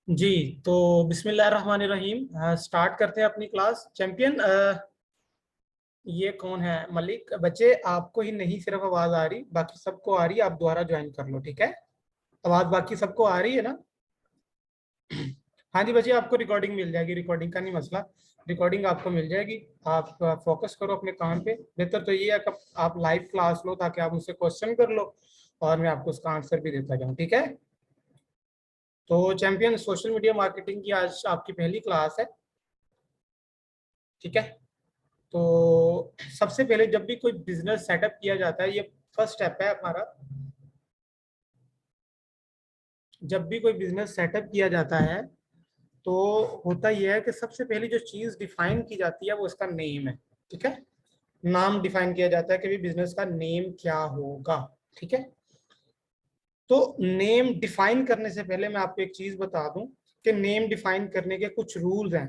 जी। तो बिस्मिल्लाहिर्रहमानिर्रहीम, स्टार्ट करते हैं अपनी क्लास। चैंपियन, ये कौन है? मलिक। बच्चे, आपको ही नहीं सिर्फ आवाज आ रही, बाकी सबको आ रही है। आप दोबारा ज्वाइन कर लो, ठीक है? आवाज बाकी सबको आ रही है ना? हाँ जी बच्चे, आपको रिकॉर्डिंग मिल जाएगी, रिकॉर्डिंग का नहीं मसला। रिकॉर्डिंग आपको मिल जाएगी। आप फोकस करो अपने काम पे। बेहतर तो ये है कि आप लाइव क्लास लो, ताकि आप मुझसे क्वेश्चन कर लो और मैं आपको उसका आंसर भी देता जाऊँ, ठीक है? तो चैंपियन, सोशल मीडिया मार्केटिंग की आज आपकी पहली क्लास है, ठीक है? तो सबसे पहले जब भी कोई बिजनेस सेटअप किया जाता है, ये फर्स्ट स्टेप है हमारा। जब भी कोई बिजनेस सेटअप किया जाता है तो होता यह है कि सबसे पहली जो चीज डिफाइन की जाती है वो इसका नेम है, ठीक है? नाम डिफाइन किया जाता है कि भी बिजनेस का नेम क्या होगा, ठीक है? तो नेम डिफाइन करने से पहले मैं आपको एक चीज बता दूं कि नेम डिफाइन करने के कुछ रूल्स हैं।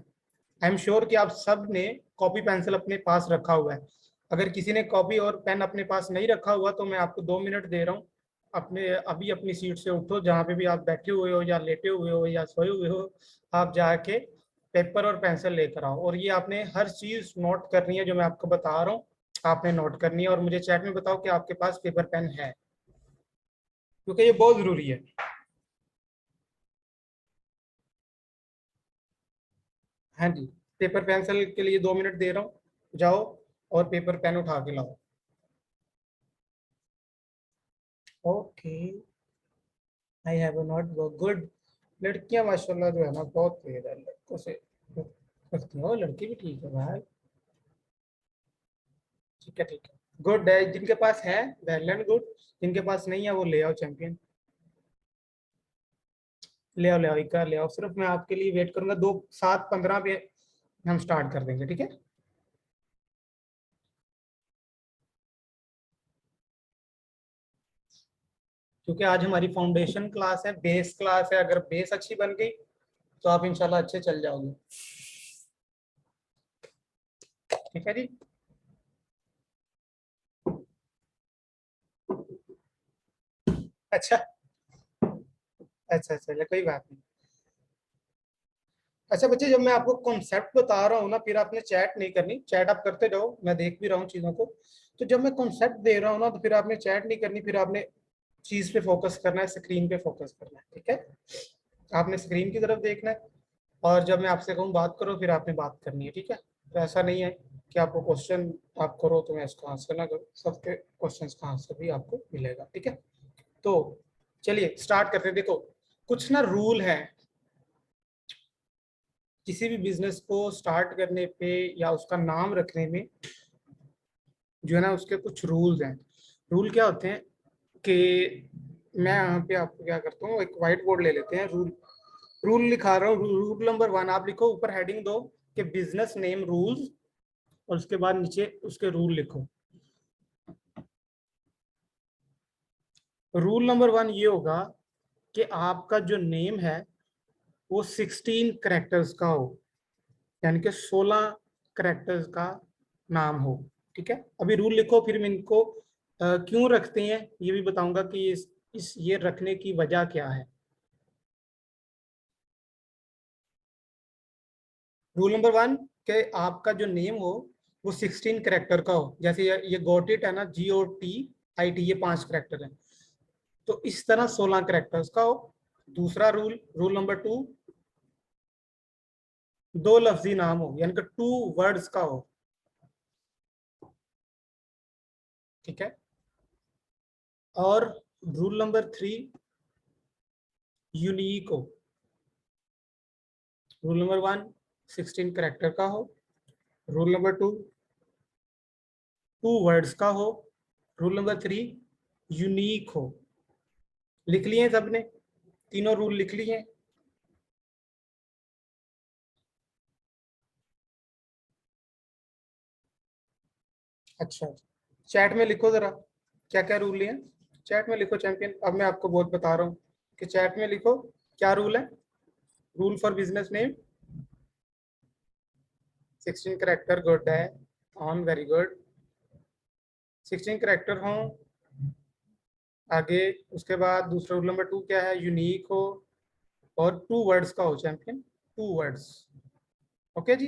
आई एम श्योर कि आप सब ने कॉपी पेंसिल अपने पास रखा हुआ है। अगर किसी ने कॉपी और पेन अपने पास नहीं रखा हुआ तो मैं आपको 2 मिनट दे रहा हूँ। अपने अभी अपनी सीट से उठो, जहाँ पे भी आप बैठे हुए हो या लेटे हुए हो या सोए हुए हो, आप जाके पेपर और पेंसिल लेकर आओ। और ये आपने हर चीज नोट करनी है जो मैं आपको बता रहा हूँ। आपने नोट करनी है और मुझे चैट में बताओ कि आपके पास पेपर पेन है, क्योंकि ये बहुत जरूरी है। हाँ जी। पेपर पेंसिल के लिए 2 मिनट दे रहा हूँ, जाओ और पेपर पेन उठा के लाओ। Okay. I have not work good. लड़कियां माशाल्लाह जो है ना बहुत तेज है, लड़कों से करती हो। लड़की भी ठीक है भाई। ठीक है, ठीक है। गुड है, जिनके पास है वेल एंड गुड। जिनके पास नहीं है वो ले आओ चैंपियन। ले आओ, ले आओ, इक्का ले आओ। सिर्फ मैं आपके लिए वेट करूंगा, 2:07:15 पे हम स्टार्ट कर देंगे, ठीक है? क्योंकि आज हमारी फाउंडेशन क्लास है, बेस क्लास है। अगर बेस अच्छी बन गई तो आप इंशाल्लाह अच्छे चल जाओगे, ठीक है जी? अच्छा, अच्छा, चलो कोई बात नहीं। अच्छा बच्चे, जब मैं आपको कॉन्सेप्ट बता रहा हूँ ना, फिर आपने चैट नहीं करनी। चैट आप करते जाओ, मैं देख भी रहा हूँ चीजों को। तो जब मैं कॉन्सेप्ट दे रहा हूँ ना, तो फिर आपने चैट नहीं करनी, फिर आपने चीज पे फोकस करना है, स्क्रीन पे फोकस करना है, ठीक है? आपने स्क्रीन की तरफ देखना है। और जब मैं आपसे कहूँ बात करो, फिर आपने बात करनी है, ठीक है? तो ऐसा नहीं है कि आपको क्वेश्चन आप करो तो मैं इसका आंसर ना करूँ। सबके क्वेश्चन का आंसर भी आपको मिलेगा, ठीक है? तो चलिए स्टार्ट करते हैं। देखो, कुछ ना रूल है किसी भी बिजनेस को स्टार्ट करने पे या उसका नाम रखने में, जो है ना, उसके कुछ रूल्स हैं। रूल क्या होते हैं कि मैं यहाँ पे आपको क्या करता हूँ, एक व्हाइट बोर्ड ले लेते हैं। रूल रूल लिखा रहा हूँ। रूल नंबर 1 आप लिखो, ऊपर हेडिंग दो कि बिजनेस नेम रूल्स, और उसके बाद नीचे उसके रूल लिखो। रूल नंबर 1 ये होगा कि आपका जो नेम है वो 16 कैरेक्टर्स का हो, यानी कि 16 कैरेक्टर्स का नाम हो, ठीक है? अभी रूल लिखो, फिर मैं इनको क्यों रखते हैं ये भी बताऊंगा कि इस ये रखने की वजह क्या है। रूल नंबर 1 के आपका जो नेम हो वो 16 कैरेक्टर का हो। जैसे ये गोट इट है ना, GOTIT, ये 5 कैरेक्टर है। तो इस तरह 16 कैरेक्टर्स का हो। दूसरा रूल, रूल नंबर 2, दो लफ्जी नाम हो, यानी कि 2 वर्ड्स का हो, ठीक है? और रूल नंबर 3, यूनिक हो। रूल नंबर 1 16 कैरेक्टर का हो। रूल नंबर 2 2 वर्ड्स का हो। रूल नंबर 3 यूनिक हो। लिख लिए सबने? तीनों रूल लिख लिए? अच्छा, चैट में लिखो जरा, क्या क्या रूल है। चैट में लिखो चैंपियन। अब मैं आपको बहुत बता रहा हूँ कि चैट में लिखो क्या रूल है। Rule for business name 16 character, good है, ऑन, वेरी गुड। 16 कैरेक्टर हो आगे। उसके बाद दूसरा रूल नंबर 2 क्या है? यूनिक हो। और 2 वर्ड्स का हो चैंपियन, 2 वर्ड्स। ओके जी,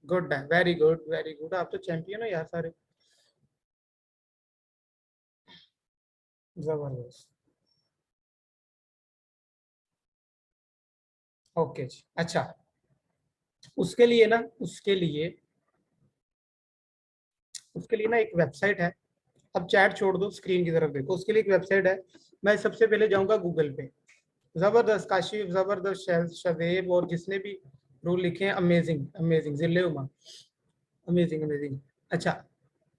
गुड है, वेरी गुड वेरी गुड, आप तो चैंपियन हो यार सारे, जबरदस्त। ओके जी, अच्छा उसके लिए ना, उसके लिए ना एक वेबसाइट है। अब चैट छोड़ दो, स्क्रीन की तरफ देखो, उसके लिए एक वेबसाइट है। मैं सबसे पहले जाऊंगा गूगल पे। जबरदस्त काशिफ, जबरदस्त शवेब, और जिसने भी रूल लिखे हैं, अमेजिंग अमेजिंग, जिले उमा, अमेजिंग अमेजिंग। अच्छा,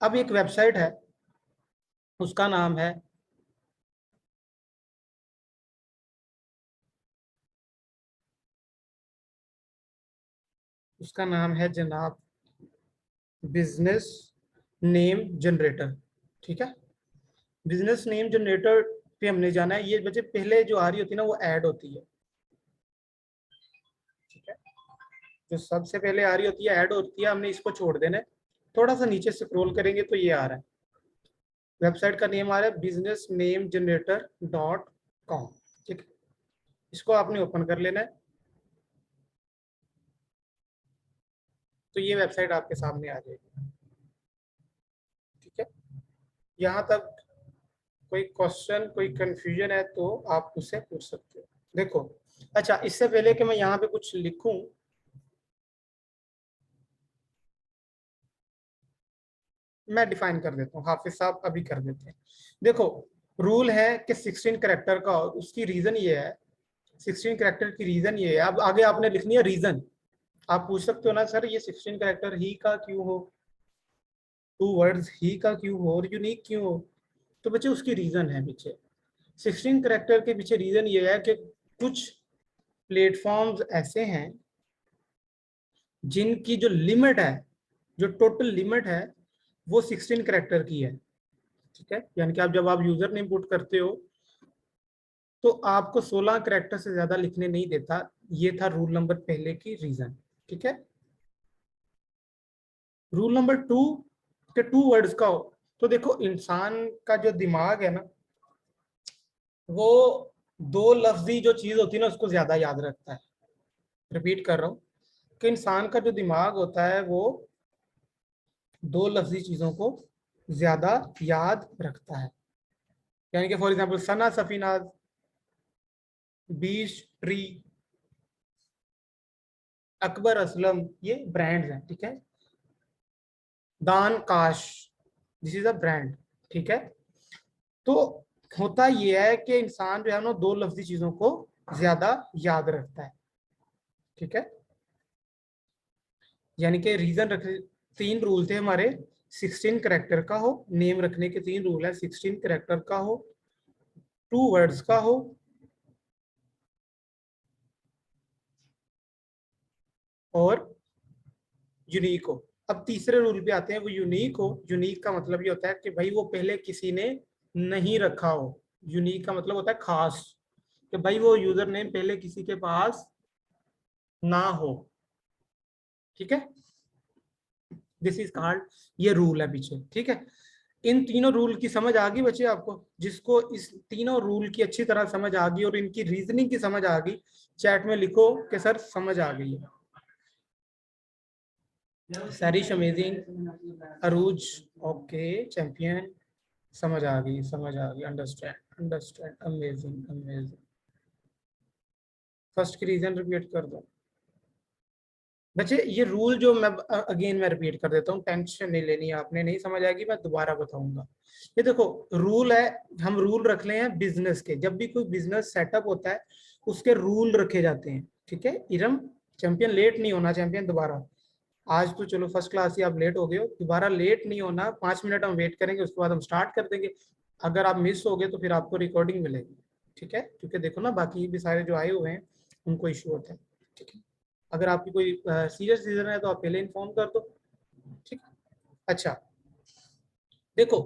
अब एक वेबसाइट है, उसका नाम है, उसका नाम है जनाब बिजनेस नेम जनरेटर। ठीक है, बिजनेस नेम जनरेटर पे हमने जाना है। ये बच्चे पहले जो आ रही होती है ना, वो ऐड होती है। ठीक है, जो सबसे पहले आ रही होती है ऐड होती है, हमने इसको छोड़ देना है। थोड़ा सा नीचे स्क्रॉल करेंगे तो ये आ रहा है, वेबसाइट का नेम आ रहा है business name generator dot com. ठीक है, इसको आपने ओपन कर लेना है, तो ये वेबसाइट आपके सामने आ जाएगी। ठीक है, यहाँ तक कोई क्वेश्चन, कोई कंफ्यूजन है तो आप उससे पूछ सकते हो। देखो, अच्छा इससे पहले कि मैं यहाँ पे कुछ लिखूं, मैं डिफाइन कर देता हूँ, हाफिज साहब अभी कर देते हैं। देखो, रूल है कि 16 करेक्टर का, और उसकी रीजन ये है, 16 करेक्टर की रीजन ये है। अब आगे आपने लिखनी है रीजन। आप पूछ सकते हो ना सर ये 16 करेक्टर ही का क्यों हो, 2 वर्ड्स ही का क्यों हो, और यूनिक क्यों हो। तो बच्चे उसकी रीजन है पीछे, 16 करेक्टर के पीछे रीजन ये है कि कुछ प्लेटफॉर्म्स ऐसे हैं जिनकी जो लिमिट है, जो टोटल लिमिट है, वो 16 करेक्टर की है। ठीक है, यानी कि आप जब आप यूजर नेम पुट करते हो तो आपको 16 करेक्टर से ज्यादा लिखने नहीं देता। ये था रूल नंबर पहले की रीजन। ठीक है, रूल नंबर 2 के 2 वर्ड्स का हो। तो देखो, इंसान का जो दिमाग है ना, वो दो लफ्जी जो चीज होती है ना, उसको ज्यादा याद रखता है। रिपीट कर रहा हूँ कि इंसान का जो दिमाग होता है वो दो लफ्जी चीजों को ज्यादा याद रखता है। यानी कि for example Sana Safina, beech tree, Akbar Aslam, ये ब्रांड्स हैं। ठीक है, दान काश, दिस इज अ ब्रांड। ठीक है, तो होता ये है कि इंसान जो है ना, दो लफ्जी चीजों को ज्यादा याद रखता है। ठीक है, यानी कि रीजन रख, 3 रूल थे हमारे, 16 करेक्टर का हो, नेम रखने के 3 रूल है, 16 करेक्टर का हो, 2 वर्ड्स का हो, और यूनिक हो। अब तीसरे रूल पे आते हैं, वो यूनिक हो। यूनिक का मतलब ये होता है कि भाई वो पहले किसी ने नहीं रखा हो। यूनिक का मतलब होता है खास, कि भाई वो यूजर नेम पहले किसी के पास ना हो। ठीक है, दिस इज कॉल्ड, ये रूल है पीछे। ठीक है, इन तीनों रूल की समझ आ गई बच्चे आपको? जिसको इस तीनों रूल की अच्छी तरह समझ आ गई और इनकी रीजनिंग की समझ आ गई, चैट में लिखो कि सर समझ आ गई है। सैरिश अमेजिंग, अरूज ओके, चैंपियन, समझ आ गई, समझ आ गई, understand understand, amazing amazing. First की रीजन रिपीट कर दो बच्चे। ये रूल जो मैं अगेन मैं रिपीट कर देता हूँ, टेंशन नहीं लेनी है आपने, नहीं समझ आएगी मैं दोबारा बताऊंगा। ये देखो, रूल है, हम रूल रख ले हैं बिजनेस के। जब भी कोई बिजनेस सेटअप होता है उसके रूल रखे जाते हैं। ठीक है, इरम, चैंपियन लेट नहीं होना, चैंपियन दोबारा। आज तो चलो फर्स्ट क्लास ही आप लेट हो गए हो, दोबारा लेट नहीं होना, 5 मिनट हम वेट करेंगे, उसके बाद हम स्टार्ट कर देंगे। अगर आप मिस हो गए तो फिर आपको रिकॉर्डिंग मिलेगी। ठीक है, क्योंकि देखो ना, बाकी भी सारे जो आए हुए हैं उनको इशू होता है। ठीक है, अगर आपकी कोई सीरियस रीजन है तो आप पहले इन्फॉर्म कर दो। ठीक है, अच्छा देखो,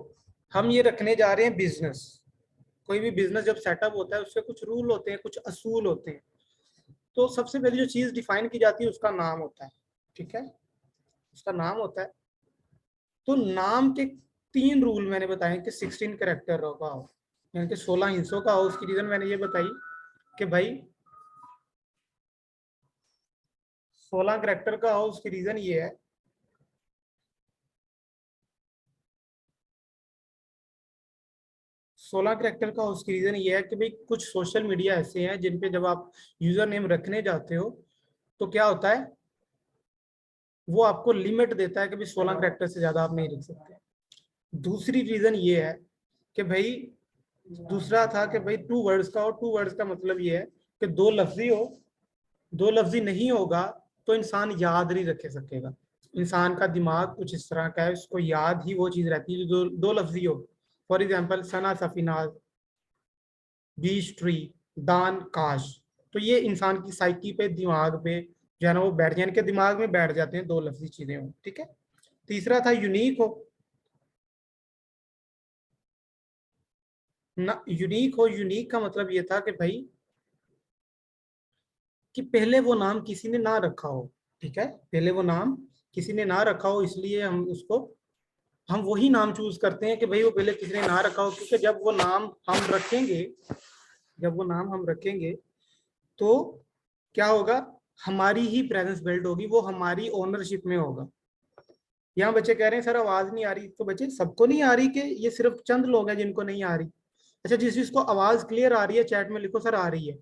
हम ये रखने जा रहे हैं बिजनेस। कोई भी बिजनेस जब सेटअप होता है उसके कुछ रूल होते हैं, कुछ असूल होते हैं। तो सबसे पहले जो चीज डिफाइन की जाती है उसका नाम होता है। ठीक है, उसका नाम होता है। तो नाम के 3 रूल मैंने बताए कि 16 करेक्टर का हो, यानी कि 16 हिस्सों का हो। उसकी रीजन मैंने ये बताई कि भाई 16 करेक्टर का हो, उसकी रीजन ये है, 16 करेक्टर का उसकी रीजन ये है कि भाई कुछ सोशल मीडिया ऐसे हैं जिन पे जब आप यूजर नेम रखने जाते हो तो क्या होता है, वो आपको लिमिट देता है कि भाई 16 करेक्टर से ज्यादा आप नहीं लिख सकते। दूसरी रीजन ये है कि भाई, दूसरा था कि भाई 2 वर्ड्स का, और 2 वर्ड्स का मतलब ये है कि दो लफ्जी हो, दो लफ्जी नहीं होगा तो इंसान याद नहीं रख सकेगा। इंसान का दिमाग कुछ इस तरह का है, उसको याद ही वो चीज रहती है जो दो दो लफ्जी हो। For example Sana Safinaz, beech tree, दान काश। तो ये इंसान की साइकी पे, दिमाग पे जो है ना वो बैठ जाए, इनके दिमाग में बैठ जाते हैं दो लफ्जी चीजें हो, ठीक है। तीसरा था यूनिक हो ना, यूनिक हो, यूनिक का मतलब ये था कि भाई कि पहले वो नाम किसी ने ना रखा हो, ठीक है, पहले वो नाम किसी ने ना रखा हो, इसलिए हम वही नाम चूज करते हैं कि भाई वो पहले किसी ने ना रखा हो, क्योंकि जब वो नाम हम रखेंगे तो क्या होगा, हमारी ही प्रेजेंस बिल्ड होगी, वो हमारी ओनरशिप में होगा। यहाँ बच्चे कह रहे हैं सर आवाज नहीं आ रही, तो बच्चे सबको नहीं आ रही कि ये सिर्फ चंद लोग हैं जिनको नहीं आ रही? अच्छा, जिसको आवाज क्लियर आ रही है चैट में लिखो सर आ रही है,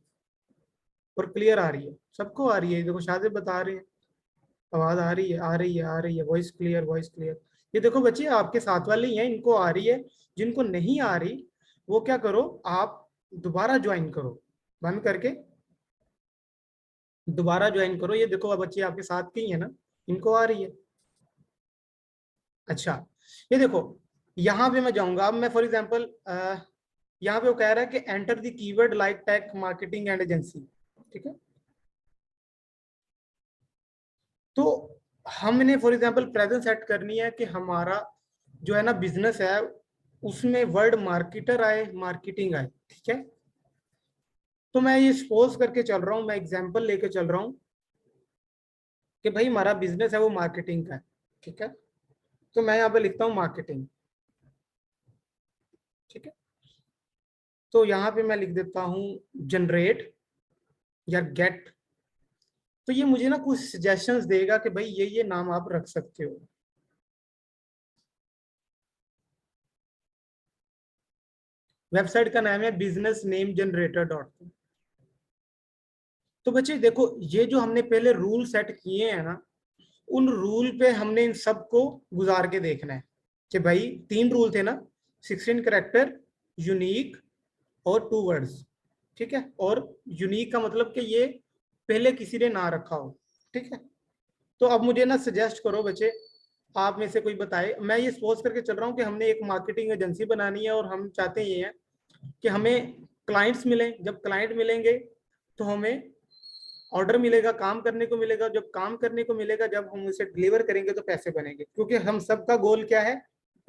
और क्लियर आ रही है, सबको आ रही है, देखो शादी बता रहे हैं आवाज आ रही है, आ रही है, आ रही है, वॉइस क्लियर, वॉइस क्लियर। ये देखो बच्चे आपके साथ वाले ही हैं, इनको आ रही है। जिनको नहीं आ रही वो क्या करो, आप दोबारा ज्वाइन करो, बंद करके दोबारा ज्वाइन करो। ये देखो अब बच्चे आपके साथ के ही है ना, इनको आ रही है। अच्छा, ये देखो, यहाँ पे मैं जाऊंगा, अब मैं फॉर एग्जाम्पल यहाँ पे वो कह रहा है कि enter the keyword like tech marketing and agency, ठीक है। तो हमने फॉर एग्जांपल प्रेजेंट सेट करनी है कि हमारा जो है ना बिजनेस है उसमें वर्ड मार्केटर आए, मार्केटिंग आए, ठीक है। तो मैं ये सपोज करके चल रहा हूँ, मैं एग्जांपल लेके चल रहा हूँ कि भाई हमारा बिजनेस है वो मार्केटिंग का है, ठीक है। तो मैं यहाँ पे लिखता हूँ मार्केटिंग, ठीक है। तो यहाँ पे मैं लिख देता हूँ जनरेट या गेट। तो ये मुझे ना कुछ सजेशंस देगा कि भाई ये नाम आप रख सकते हो। वेबसाइट का नाम है business name generator dot com. तो बच्चे देखो, ये जो हमने पहले रूल सेट किए हैं ना, उन रूल पे हमने इन सबको गुजार के देखना है कि भाई 3 रूल थे ना, 16 करेक्टर, यूनिक और 2 वर्ड्स, ठीक है। और यूनिक का मतलब कि ये पहले किसी ने ना रखा हो, ठीक है। तो अब मुझे ना सजेस्ट करो बच्चे, आप में से कोई बताए। मैं ये सपोज करके चल रहा हूँ कि हमने एक मार्केटिंग एजेंसी बनानी है और हम चाहते ये हैं कि हमें क्लाइंट्स मिले, जब क्लाइंट मिलेंगे तो हमें ऑर्डर मिलेगा, काम करने को मिलेगा, जब काम करने को मिलेगा, जब हम उसे डिलीवर करेंगे तो पैसे बनेंगे, क्योंकि हम सबका गोल क्या है,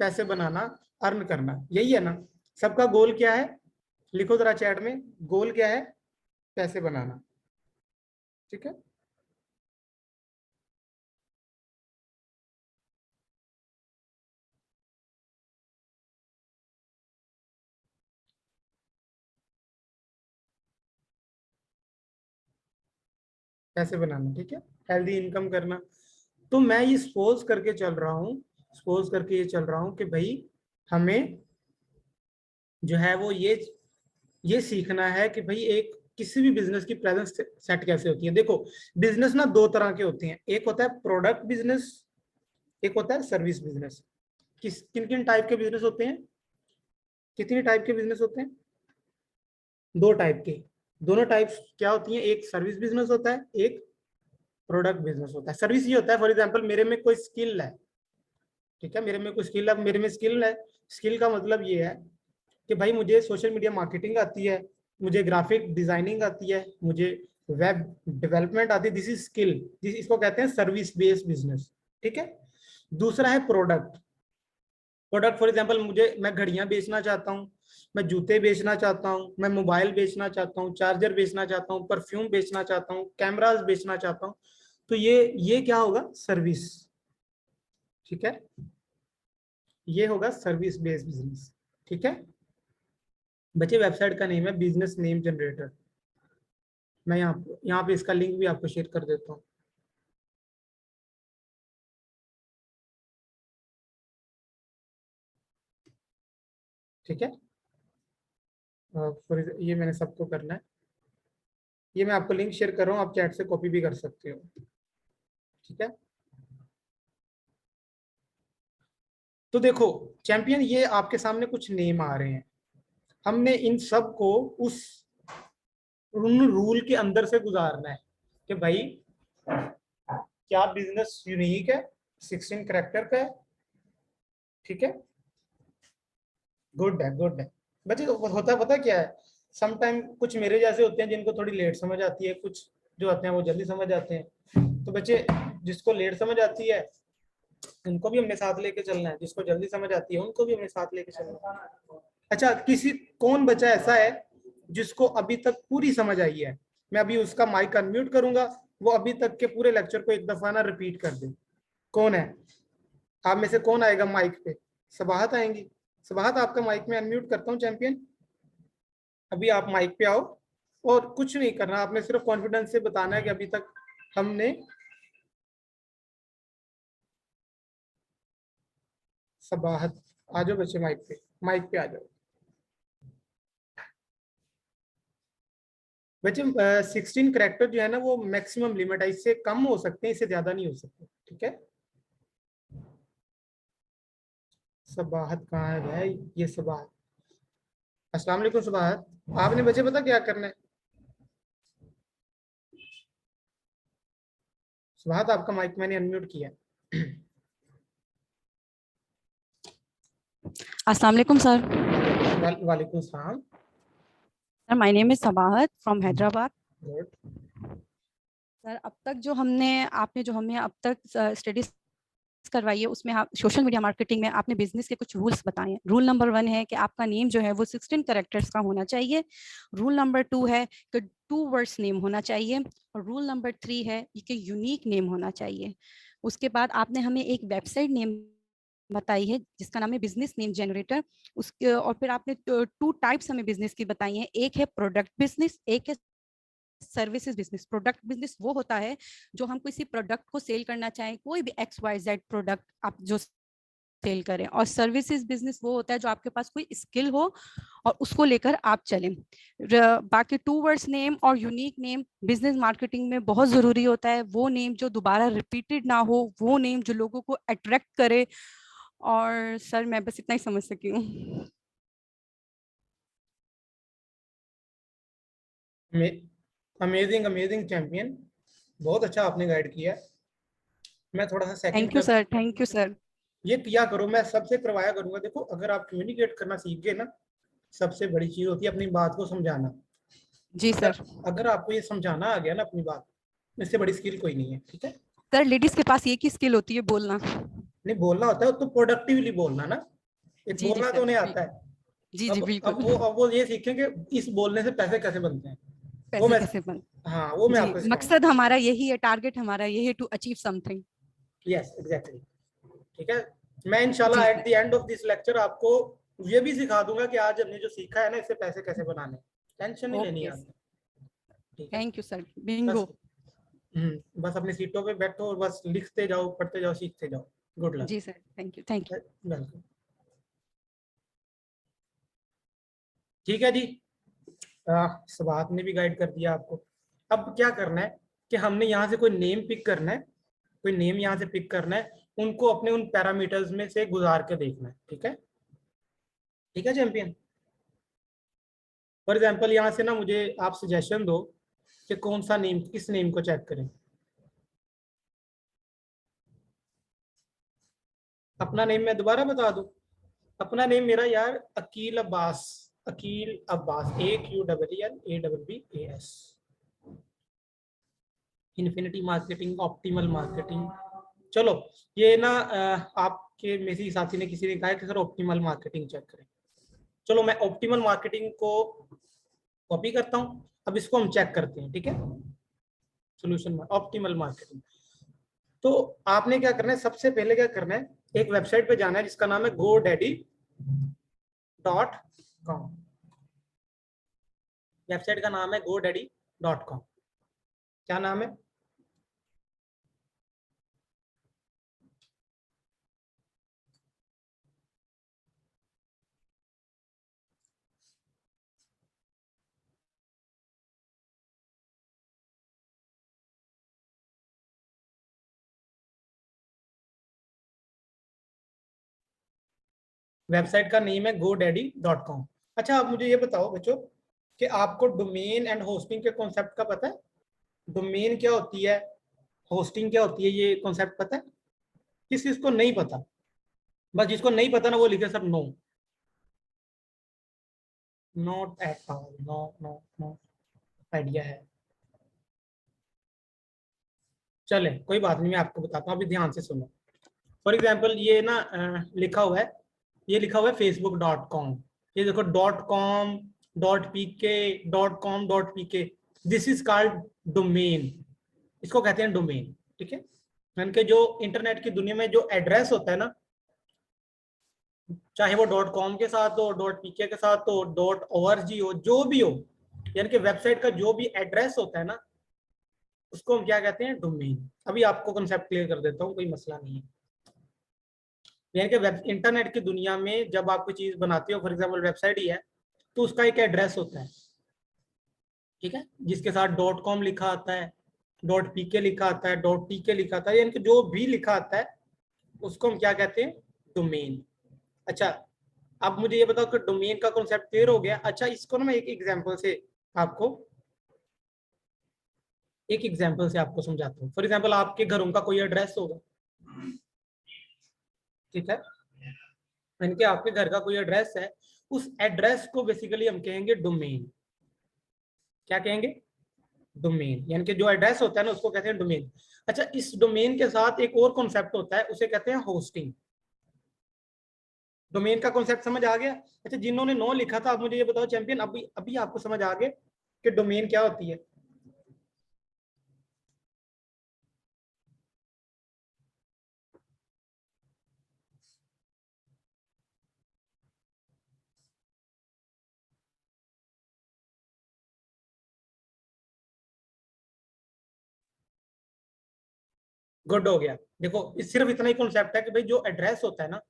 पैसे बनाना, अर्न करना, यही है ना। सबका गोल क्या है, लिखो जरा चैट में, गोल क्या है, पैसे बनाना, ठीक है। पैसे बनाना, ठीक है, हेल्दी इनकम करना। तो मैं ये सपोज करके चल रहा हूँ, सपोज करके ये चल रहा हूँ कि भाई हमें जो है वो ये सीखना है कि भाई एक किसी भी बिजनेस की प्रेजेंस सेट कैसे होती है। देखो, बिजनेस ना 2 तरह के होते हैं, एक होता है प्रोडक्ट बिजनेस, एक होता है सर्विस बिजनेस। किन किन टाइप के बिजनेस होते हैं, कितनी टाइप के बिजनेस होते हैं? 2 टाइप के। दोनों टाइप्स क्या होती हैं, एक सर्विस बिजनेस होता है, एक प्रोडक्ट बिजनेस होता है। सर्विस ये होता है, फॉर एग्जांपल मेरे में कोई स्किल है, ठीक है, मेरे में कोई स्किल है, मेरे में स्किल है। स्किल का मतलब ये है कि भाई मुझे सोशल मीडिया मार्केटिंग आती है, मुझे ग्राफिक डिजाइनिंग आती है, मुझे वेब डेवलपमेंट आती है, दिस इज स्किल, इसको कहते हैं सर्विस बेस्ड बिजनेस, ठीक है। दूसरा है प्रोडक्ट। प्रोडक्ट फॉर एग्जांपल मैं घड़ियां बेचना चाहता हूँ, मैं जूते बेचना चाहता हूँ, मैं मोबाइल बेचना चाहता हूँ, चार्जर बेचना चाहता हूँ, परफ्यूम बेचना चाहता हूँ, कैमराज बेचना चाहता हूँ। तो ये क्या होगा, सर्विस, ठीक है। ये होगा सर्विस बेस्ड बिजनेस, ठीक है। बच्चे वेबसाइट का नेम है बिजनेस नेम जनरेटर। मैं यहाँ पे इसका लिंक भी आपको शेयर कर देता हूँ। ठीक है। ये मैंने सबको करना है। ये मैं आपको लिंक शेयर कर रहा हूँ, आप चैट से कॉपी भी कर सकते हो। ठीक है। तो देखो चैंपियन, ये आपके सामने कुछ नेम आ रहे हैं। हमने इन सब को उस उन रूल के अंदर से गुजारना है कि भाई क्या बिजनेस यूनिक है, 16 करेक्टर का है। ठीक है, गुड है, गुड है। बच्चे होता पता क्या है, समटाइम कुछ मेरे जैसे होते हैं जिनको थोड़ी लेट समझ आती है, कुछ जो आते हैं वो जल्दी समझ आते हैं। तो बच्चे जिसको लेट समझ आती है उनको भी हमने साथ लेके चलना है, जिसको जल्दी समझ आती है उनको भी हमने साथ लेके चलना है। अच्छा, कौन बच्चा ऐसा है जिसको अभी तक पूरी समझ आई है? मैं अभी उसका माइक अनम्यूट करूंगा, वो अभी तक के पूरे लेक्चर को एक दफा ना रिपीट कर दे। कौन है आप में से? कौन आएगा माइक पे? सबाहत आएंगी। सबाहत, आपका माइक में अनम्यूट करता हूँ चैंपियन। अभी आप माइक पे आओ, और कुछ नहीं करना, आपने सिर्फ कॉन्फिडेंस से बताना है कि अभी तक हमने सबाहत। आ जाओ बच्चे माइक पे, माइक पे आ जाओ बच्चे। 16 करेक्टर जो है ना वो मैक्सिमम लिमिट है, इससे कम हो सकते हैं, इससे ज्यादा नहीं हो सकते। ठीक है। सबाहत कहाँ है भाई? ये सबाहत। अस्सलाम वालेकुम सबाहत। आपने बच्चे पता क्या करना है? सबाहत, आपका माइक मैंने अनम्यूट किया है। अस्सलाम वालेकुम सर। वालेकुम सलाम। Sir my name is Sabahat from Hyderabad. Good. Sir अब तक जो हमने आपने जो हमें अब तक स्टडीज करवाई है उसमें आप सोशल मीडिया मार्केटिंग में आपने बिजनेस के कुछ रूल्स बताए हैं। रूल नंबर 1 है कि आपका नेम जो है वो 16 कैरेक्टर्स का होना चाहिए। रूल नंबर 2 है कि 2 वर्ड्स नेम होना चाहिए। और रूल नंबर 3 है कि यूनिक नेम होना चाहिए। उसके बाद आपने हमें एक वेबसाइट नेम बताई है जिसका नाम है बिजनेस नेम जनरेटर। उसके और फिर आपने 2 टाइप्स हमें बिजनेस की बताई हैं, एक है प्रोडक्ट बिजनेस, एक है सर्विसेज बिजनेस। प्रोडक्ट बिजनेस वो होता है जो हम किसी प्रोडक्ट को सेल करना चाहें, कोई भी XYZ प्रोडक्ट आप जो सेल करें। और सर्विसेज बिजनेस वो होता है जो आपके पास कोई स्किल हो और उसको लेकर आप चलें। बाकी 2 वर्ड्स नेम और यूनिक नेम बिजनेस मार्केटिंग में बहुत जरूरी होता है। वो नेम जो दोबारा रिपीटेड ना हो, वो नेम जो लोगों को अट्रैक्ट करे। और सर मैं बस इतना ही समझ सकी हूँ। अमेजिंग अमेजिंग चैंपियन, बहुत अच्छा आपने गाइड किया। मैं थोड़ा सा सेकंड थैंक यू पे सर, थैंक यू सर। ये किया करो, मैं सबसे करवाया करूंगा। देखो अगर आप कम्युनिकेट करना सीख गए ना, सबसे बड़ी चीज होती है अपनी बात को समझाना। जी अगर सर। अगर आपको ये समझाना आ गया ना अपनी बात, इससे बड़ी स्किल कोई नहीं है। ठीक है। सर लेडीज के पास एक ही स्किल होती है, बोलना। नहीं, बोलना होता है तो प्रोडक्टिवली बोलना ना। एक जी जी बोलना तो सर, उन्हें आता बिल्कुल। है। जी जी बिल्कुल। अब वो ये सीखें कि इस बोलने से पैसे कैसे बनते हैं। वो पैसे मैं कैसे बन। हाँ, वो मैं जी, आपको सिखाऊंगा। मकसद हमारा यही है, टारगेट हमारा यही है, to achieve something. Yes exactly. ठीक है। मैं इंशाल्लाह जी at the sir. End of this lecture आपको ये भी सिखा दूंगा कि आज हमने जो सीखा है ना, इससे पैसे कैसे बनाने। टेंशन नहीं लेनी ओके, है आपने। ठीक है। थैंक यू सर, बस बिंगो। बस अपनी सीटों पे बैठो और बस लिखते जाओ, पढ़ते जाओ, सीखते जाओ। Good luck. जी sir, thank you, thank you. Welcome. ठीक है जी। सबात ने भी गाइड कर दिया आपको। अब क्या करना है कि हमने यहाँ से कोई नेम पिक करना है, कोई नेम यहाँ से पिक करना है, उनको अपने उन पैरामीटर्स में से गुजार के देखना है। ठीक है। ठीक है चैंपियन। फॉर एग्जाम्पल यहाँ से ना मुझे आप सजेशन दो कि कौन सा नेम, किस नेम को चेक करें। अपना नेम मैं दोबारा बता दूं। अपना नेम मेरा यार Aqeel Abbas. Aqeel Abbas, AQEELABBAS। Infinity marketing, optimal marketing. चलो, ये ना आपके में से साथी ने किसी ने कहा है कि सर ऑप्टिमल मार्केटिंग चेक करें। चलो मैं ऑप्टिमल मार्केटिंग को कॉपी करता हूँ, अब इसको हम चेक करते हैं। ठीक है। Solution optimal marketing. तो आपने क्या करना है, सबसे पहले क्या करना है, एक वेबसाइट पे जाना है जिसका नाम है GoDaddy.com। वेबसाइट का नाम है GoDaddy.com। क्या नाम है? वेबसाइट का नेम है godaddy.com। अच्छा आप मुझे ये बताओ बच्चों कि आपको डोमेन एंड होस्टिंग के कॉन्सेप्ट का पता है? डोमेन क्या होती है, होस्टिंग क्या होती है, ये कॉन्सेप्ट पता है? किस किस को नहीं पता? बस जिसको नहीं पता ना वो लिखे sir no, not at all, no no no idea है। चले कोई बात नहीं, मैं आपको बताता हूँ, अभी ध्यान से सुनो। फॉर एग्जाम्पल ये ना लिखा हुआ है, ये लिखा हुआ है facebook.com। ये देखो .com, .pk, .com, .pk, this is called domain. इसको कहते हैं डोमेन, ठीक है। यानी कि जो इंटरनेट की दुनिया में जो एड्रेस होता है ना, चाहे वो .com के साथ हो, .pk के साथ हो, .org हो, जो भी हो, यानी कि वेबसाइट का जो भी एड्रेस होता है ना, उसको हम क्या कहते हैं? डोमेन। अभी आपको कंसेप्ट क्लियर कर देता हूँ, कोई मसला नहीं है। यानी कि वेब इंटरनेट की दुनिया में जब आप कोई चीज बनाते हो, फॉर एग्जाम्पल वेबसाइट ही है, तो उसका एक एड्रेस होता है, ठीक है, जिसके साथ .com लिखा आता है, .pk लिखा आता है, .tk लिखा आता है, यानी कि जो भी लिखा आता है उसको हम क्या कहते हैं? डोमेन। अच्छा अब मुझे ये बताओ कि डोमेन का कॉन्सेप्ट क्लियर हो गया। अच्छा इसको ना मैं आपको एक एग्जांपल से आपको समझाता हूँ। फॉर एग्जांपल आपके घरों का कोई एड्रेस होगा, ठीक है, यानी कि आपके घर का कोई एड्रेस है, उस एड्रेस को बेसिकली हम कहेंगे डोमेन। क्या कहेंगे? डोमेन। यानी कि जो एड्रेस होता है ना उसको कहते हैं डोमेन। अच्छा इस डोमेन के साथ एक और कॉन्सेप्ट होता है, उसे कहते हैं होस्टिंग। डोमेन का कॉन्सेप्ट समझ आ गया? अच्छा जिन्होंने नो लिखा था, अब मुझे ये बताओ चैंपियन, अभी अभी आपको समझ आ गया कि डोमेन क्या होती है? गुड हो गया। देखो सिर्फ इतना ही कॉन्सेप्ट है कि भाई जो एड्रेस होता है ना,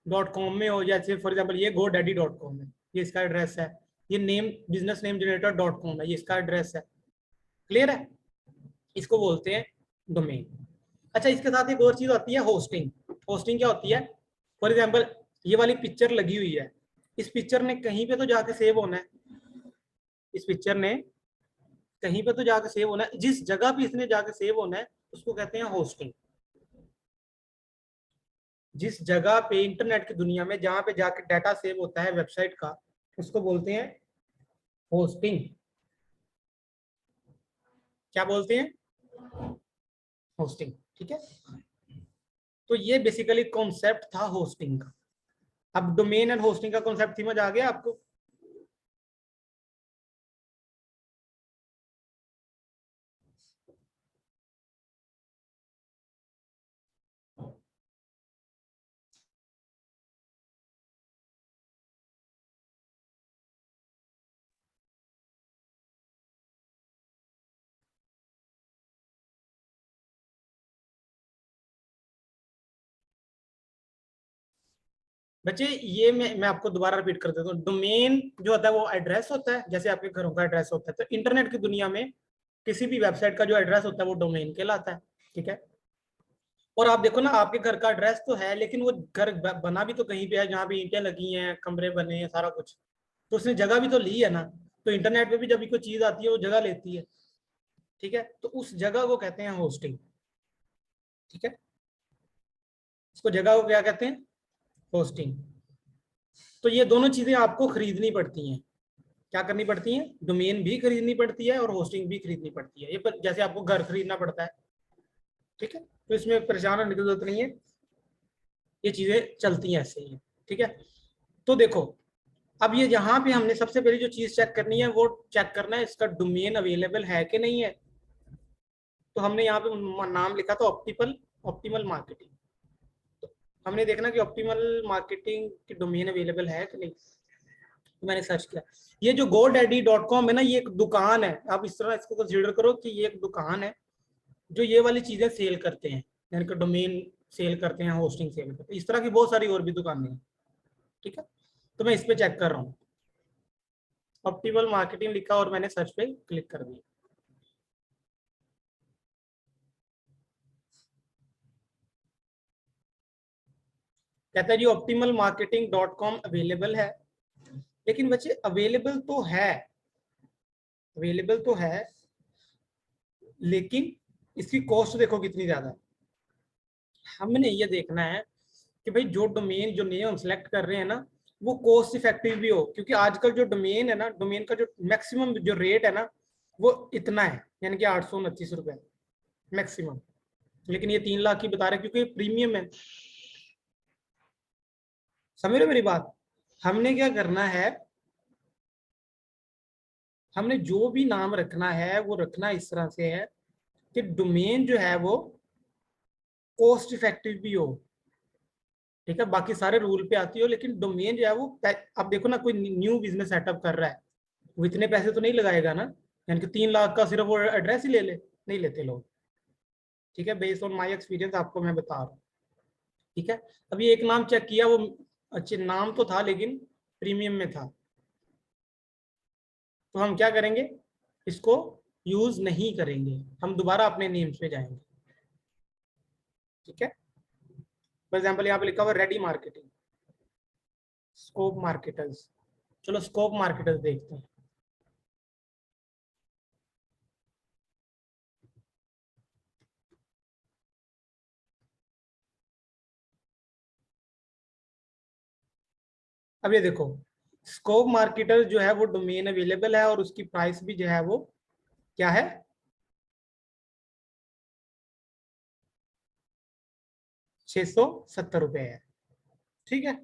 .com में हो, जैसे फॉर एग्जांपल ये godaddy.com है, ये इसका एड्रेस है। ये name business name generator .com है, ये इसका एड्रेस है। क्लियर है? इसको बोलते हैं डोमेन। अच्छा इसके साथ एक और चीज आती है होस्टिंग। होस्टिंग क्या होती है? फॉर एग्जाम्पल ये वाली पिक्चर लगी हुई है, इस पिक्चर ने कहीं पे तो जाके सेव होना है, इस पिक्चर ने कहीं पे तो जाके सेव होना है, जिस जगह पे इसने जाके सेव होना है उसको कहते हैं होस्टिंग। जिस जगह पे इंटरनेट की दुनिया में जहां पे जाके डाटा सेव होता है वेबसाइट का, उसको बोलते हैं होस्टिंग। क्या बोलते हैं? होस्टिंग, ठीक है। तो ये बेसिकली कॉन्सेप्ट था होस्टिंग का। अब डोमेन एंड होस्टिंग का कॉन्सेप्ट समझ आ गया आपको? बच्चे ये मैं आपको दोबारा रिपीट कर देता हूँ। डोमेन जो होता है वो एड्रेस होता है, जैसे आपके घरों का एड्रेस होता है, तो इंटरनेट की दुनिया में किसी भी वेबसाइट का जो एड्रेस होता है वो डोमेन कहलाता है, ठीक है। और आप देखो ना, आपके घर का एड्रेस तो है लेकिन वो घर बना भी तो कहीं पे है जहाँ पे ईंटें लगी हैं, कमरे बने हैं, सारा कुछ, तो उसने जगह भी तो ली है ना। तो इंटरनेट पे भी जब भी कोई चीज आती है वो जगह लेती है, ठीक है। तो उस जगह को कहते हैं होस्टिंग, ठीक है। उसको जगह को क्या कहते हैं? होस्टिंग। तो ये दोनों चीजें आपको खरीदनी पड़ती हैं। क्या करनी पड़ती है? डोमेन भी खरीदनी पड़ती है और होस्टिंग भी खरीदनी पड़ती है। ये जैसे आपको घर खरीदना पड़ता है, ठीक है। तो इसमें परेशान होने की जरूरत नहीं है, ये चीजें चलती हैं ऐसे ही, ठीक है। तो देखो अब ये यहाँ पे हमने सबसे पहले जो चीज चेक करनी है वो चेक करना है इसका डोमेन अवेलेबल है कि नहीं है। तो हमने यहाँ पे नाम लिखा था ऑप्टिमल, ऑप्टिमल मार्केटिंग। तो हमने देखना कि ऑप्टिमल मार्केटिंग की डोमेन अवेलेबल है कि नहीं। तो मैंने सर्च किया, ये जो godaddy.com है ना, ये एक दुकान है। आप इस तरह इसको कंसीडर करो कि ये एक दुकान है जो ये वाली चीजें सेल करते हैं, यानी कि डोमेन सेल करते हैं, होस्टिंग सेल करते हैं। इस तरह की बहुत सारी और भी दुकानें हैं, ठीक है। तो मैं इस पे चेक कर रहा हूँ, ऑप्टिमल मार्केटिंग लिखा और मैंने सर्च पे क्लिक कर दिया। कहता है जी optimal marketing dot com available है, लेकिन बच्चे अवेलेबल तो है, लेकिन इसकी कॉस्ट देखो कितनी ज्यादा है। हमने ये देखना है कि भाई जो डोमेन, जो नेम हम सेलेक्ट कर रहे हैं ना, वो कॉस्ट इफेक्टिव भी हो, क्योंकि आजकल जो डोमेन है ना, डोमेन का जो मैक्सिमम जो रेट है ना, वो इतना है, यानी कि 829 रुपए मैक्सिमम। लेकिन ये 3 लाख की बता रहे हैं क्योंकि प्रीमियम है। समझ रहे हो मेरी बात? हमने क्या करना है, हमने जो भी नाम रखना है वो रखना इस तरह से है कि डोमेन जो है वो कॉस्ट इफेक्टिव भी हो। ठीक है, बाकी सारे रूल पे आती हो, लेकिन डोमेन जो है वो अब देखो ना, कोई न्यू बिजनेस सेटअप कर रहा है, वो इतने पैसे तो नहीं लगाएगा ना, यानी कि 3 लाख का सिर्फ वो एड्रेस ही ले ले, नहीं लेते लोग। ठीक है, बेस्ड ऑन माई एक्सपीरियंस आपको मैं बता रहा हूँ। ठीक है, अभी एक नाम चेक किया, वो अच्छे नाम तो था लेकिन प्रीमियम में था, तो हम क्या करेंगे, इसको यूज नहीं करेंगे, हम दोबारा अपने नेम्स पे जाएंगे। ठीक है, फॉर एग्जाम्पल यहाँ पे लिखा हुआ रेडी मार्केटिंग, स्कोप मार्केटर्स। चलो स्कोप मार्केटर्स देखते हैं। अब ये देखो, स्कोप मार्केटर जो है वो डोमेन अवेलेबल है और उसकी प्राइस भी जो है वो क्या है, 670 रुपए है। ठीक है,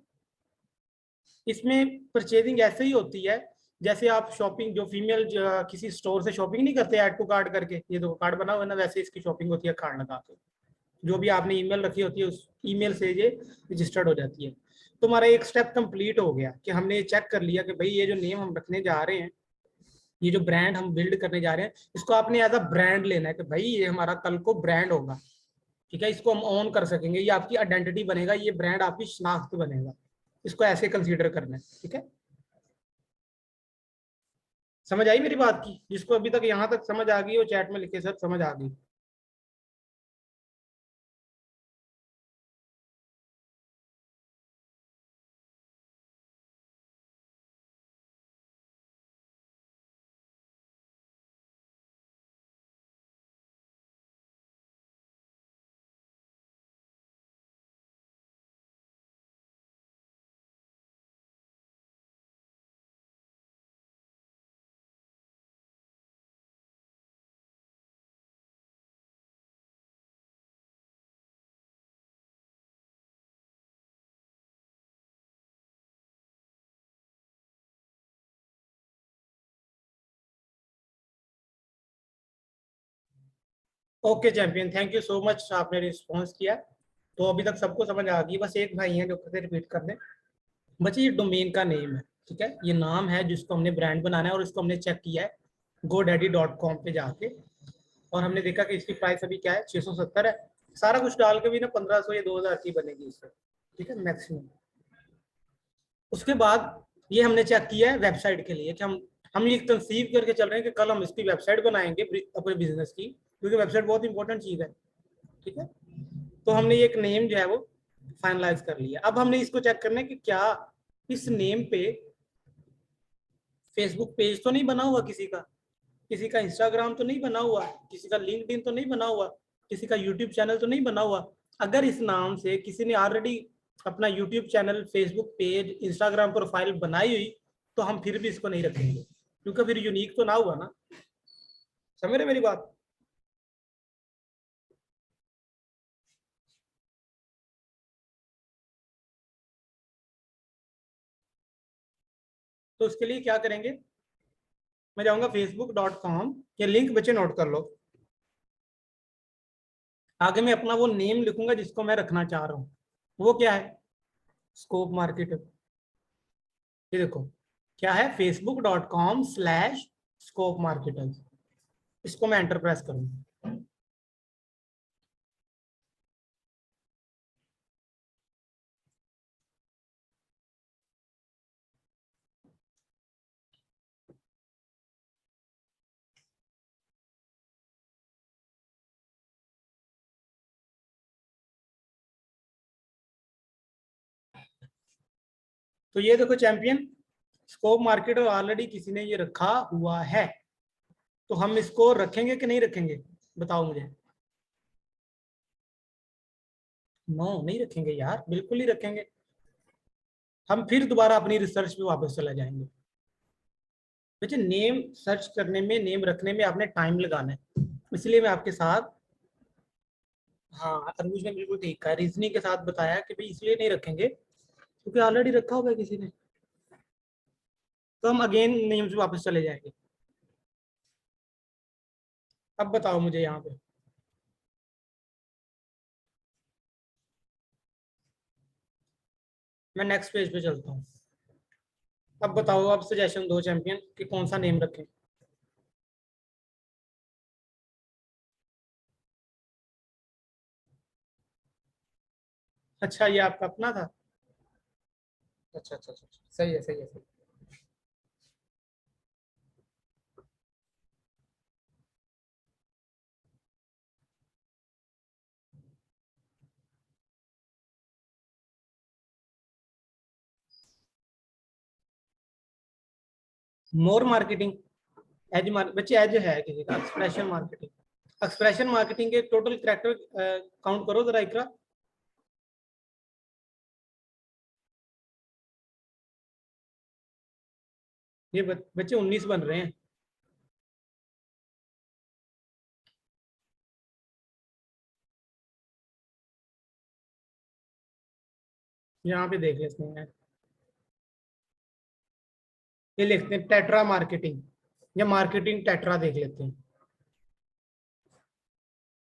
इसमें परचेजिंग ऐसे ही होती है जैसे आप शॉपिंग, जो फीमेल किसी स्टोर से शॉपिंग नहीं करते ऐड टू कार्ड करके, ये तो कार्ड बना हुआ है ना, वैसे इसकी शॉपिंग होती है कार्ड लगा के। जो भी आपने ईमेल रखी होती है उस ईमेल से ये रजिस्टर्ड हो जाती है। तो हमारा एक स्टेप कंप्लीट हो गया कि हमने ये चेक कर लिया कि भाई ये जो नेम हम रखने जा रहे हैं, ये जो ब्रांड हम बिल्ड करने जा रहे हैं, इसको आपने एज अ ब्रांड लेना है कि भाई ये हमारा कल को ब्रांड होगा। ठीक है, इसको हम ऑन कर सकेंगे, ये आपकी आइडेंटिटी बनेगा, ये ब्रांड आपकी शनाख्त बनेगा, इसको ऐसे कंसीडर करना है। ठीक है, समझ आई मेरी बात की? जिसको अभी तक यहाँ तक समझ आ गई वो चैट में लिखे सर समझ आ गई। Okay champion, thank you so much, आपने रिस्पॉन्स किया। तो अभी तक सबको समझ आ गई, बस एक भाई है जो फिर रिपीट कर दें। बच्चे ये डोमेन का नेम है, ठीक है, ये नाम है जिसको हमने ब्रांड बनाना है, और इसको हमने चेक किया है godaddy.com पे जाके, और हमने देखा कि इसकी प्राइस अभी क्या है, 670 है। सारा कुछ डाल के भी ना 1500 या 2000 की बनेगी इससे। ठीक है, मैक्सिमम। उसके बाद ये हमने चेक किया है वेबसाइट के लिए कि हम ये कंसीव करके चल रहे हैं कि कल हम इसकी वेबसाइट बनाएंगे अपने बिजनेस की, क्योंकि वेबसाइट बहुत इंपॉर्टेंट चीज है। ठीक है, तो हमने एक नेम जो है वो फाइनलाइज कर लिया। अब हमने इसको चेक करना है कि क्या इस नेम पे फेसबुक पेज तो नहीं बना हुआ किसी का, किसी का इंस्टाग्राम तो नहीं बना हुआ, किसी का लिंक्डइन तो नहीं बना हुआ, किसी का यूट्यूब चैनल तो नहीं बना हुआ। अगर इस नाम से किसी ने ऑलरेडी अपना YouTube channel, Facebook page, Instagram profile बनाई हुई, तो हम फिर भी इसको नहीं रखेंगे, क्योंकि फिर यूनिक तो ना हुआ ना। समझ रहे मेरी बात? तो उसके लिए क्या करेंगे, मैं जाऊंगा facebook.com, ये लिंक बच्चे नोट कर लो। आगे मैं अपना वो नेम लिखूंगा जिसको मैं रखना चाह रहा हूँ, वो क्या है, स्कोप मार्केट। ये देखो क्या है, facebook.com/स्कोप मार्केटर। इसको मैं एंटर प्रेस करूंगा। तो ये देखो चैंपियन स्कोप मार्केट ऑलरेडी किसी ने ये रखा हुआ है, तो हम इसको रखेंगे कि नहीं रखेंगे, बताओ मुझे। नो नहीं रखेंगे यार, बिल्कुल नहीं रखेंगे। हम फिर दोबारा अपनी रिसर्च पे वापस चला जाएंगे। बच्चे नेम सर्च करने में, नेम रखने में आपने टाइम लगाना है, इसलिए मैं आपके साथ, हाँ तरबूज ने बिल्कुल ठीक कहा, रीजनिंग के साथ बताया कि भाई इसलिए नहीं रखेंगे क्योंकि ऑलरेडी रखा होगा किसी ने। तो हम अगेन नेम से वापस चले जाएंगे। अब बताओ मुझे यहाँ पे, मैं नेक्स्ट पेज पे चलता हूँ। अब बताओ, अब सजेशन दो चैंपियन कि कौन सा नेम रखें। अच्छा ये आपका अपना था। अच्छा अच्छा अच्छा अच्छा, सही है सही है सही। मोर मार्केटिंग, एज बच्चे एज है किसी का, एक्सप्रेशन मार्केटिंग। एक्सप्रेशन मार्केटिंग के टोटल कैरेक्टर काउंट करो जरा इकरा। ये बच्चे 19 बन रहे हैं। यहाँ पे देख लेते हैं, ये लिखते हैं टेट्रा मार्केटिंग या मार्केटिंग टेट्रा, देख लेते हैं।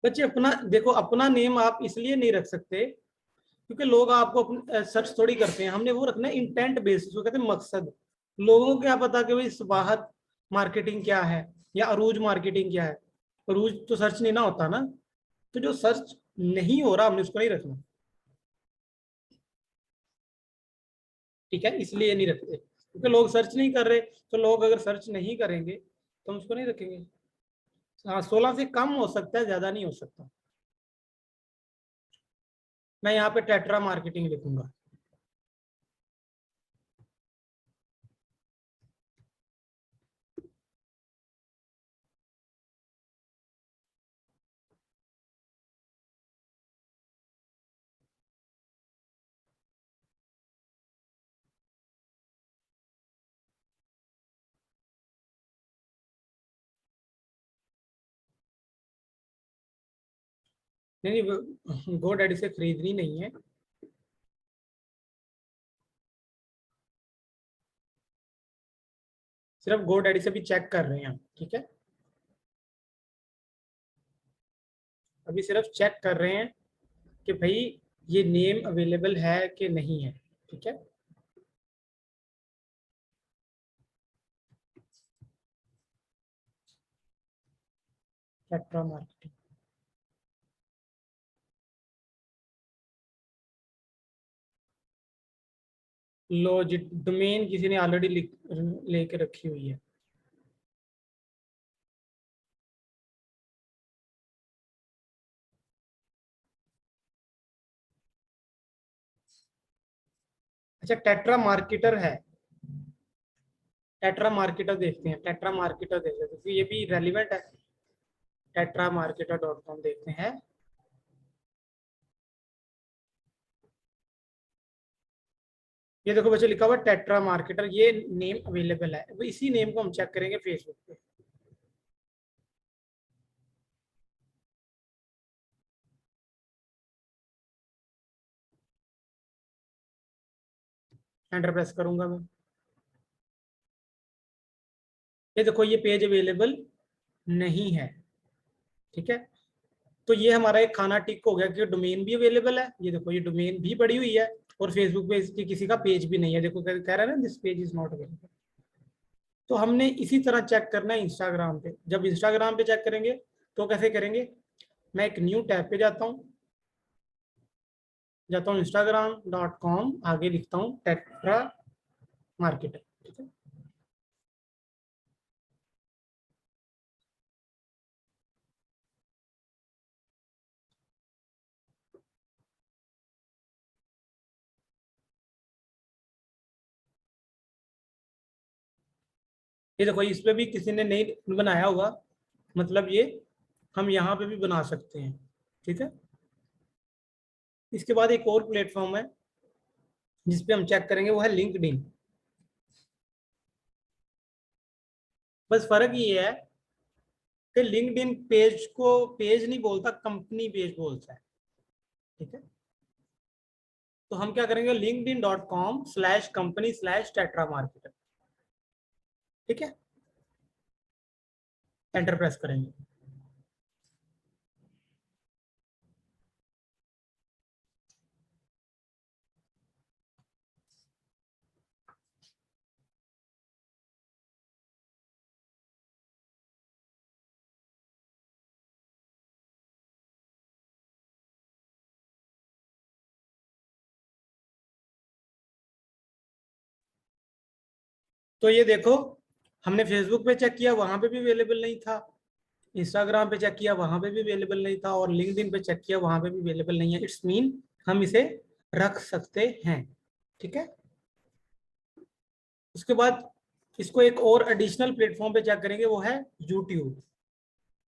बच्चे अपना देखो, अपना नेम आप इसलिए नहीं रख सकते क्योंकि लोग आपको अपने सर्च थोड़ी करते हैं, हमने वो रखना है इंटेंट बेसिस, वो कहते हैं मकसद। लोगों को क्या पता कि भाई स्वाहत मार्केटिंग क्या है या अरूज मार्केटिंग क्या है, अरूज तो सर्च नहीं ना होता ना। तो जो सर्च नहीं हो रहा हमने उसको नहीं रखना, ठीक है, इसलिए नहीं रखते क्योंकि लोग सर्च नहीं कर रहे। तो लोग अगर सर्च नहीं करेंगे तो हम उसको नहीं रखेंगे। हाँ 16 से कम हो सकता है, ज्यादा नहीं हो सकता। मैं यहाँ पे टेट्रा मार्केटिंग लिखूंगा। नहीं नहीं, गो डैडी से खरीदनी नहीं है। सिर्फ गो डैडी से भी चेक कर रहे हैं हम, ठीक है। अभी सिर्फ चेक कर रहे हैं कि भाई ये नेम अवेलेबल है कि नहीं है, ठीक है। टेट्रा मार्केटिंग, लो जी, डोमेन किसी ने ऑलरेडी लेके रखी हुई है। अच्छा टेट्रा मार्केटर है, टेट्रा मार्केटर देखते हैं, टेट्रा मार्केटर देख लेते हैं क्योंकि ये भी रेलिवेंट है। टेट्रा मार्केटर डॉट कॉम देखते हैं। ये देखो बच्चे लिखा हुआ टेट्रा मार्केटर, ये नेम अवेलेबल है, अब इसी नेम को हम चेक करेंगे फेसबुक पे। एंटर प्रेस करूंगा मैं, ये देखो ये पेज अवेलेबल नहीं है, ठीक है। तो ये हमारा एक खाना टिक हो गया कि डोमेन भी अवेलेबल है, ये देखो ये डोमेन भी पड़ी हुई है, और फेसबुक पे इसकी किसी का पेज भी नहीं है, देखो कह रहा है ना this page is not available. तो हमने इसी तरह चेक करना है इंस्टाग्राम पे। जब इंस्टाग्राम पे चेक करेंगे तो कैसे करेंगे, मैं एक न्यू टैब पे जाता हूँ instagram.com, आगे लिखता हूँ टेट्रा मार्केटर, ठीक है। ये देखो इस पे भी किसी ने नहीं बनाया होगा, मतलब ये हम यहाँ पे भी बना सकते हैं। ठीक है, इसके बाद एक और प्लेटफॉर्म है जिसपे हम चेक करेंगे, वो है लिंक्डइन। बस फर्क ये है कि लिंक्डइन पेज को पेज नहीं बोलता, कंपनी पेज बोलता है। ठीक है, तो हम क्या करेंगे, linkedin.com/company/टेट्रा मार्केटर। ठीक है, एंटर प्रेस करेंगे। तो ये देखो, हमने फेसबुक पे चेक किया, वहां पे भी अवेलेबल नहीं था। इंस्टाग्राम पे चेक किया, वहां पे भी अवेलेबल नहीं था। और लिंक्डइन पे चेक किया, वहां पे भी अवेलेबल नहीं है। इट्स मीन हम इसे रख सकते हैं। ठीक है, उसके बाद इसको एक और एडिशनल प्लेटफॉर्म पे चेक करेंगे, वो है यूट्यूब।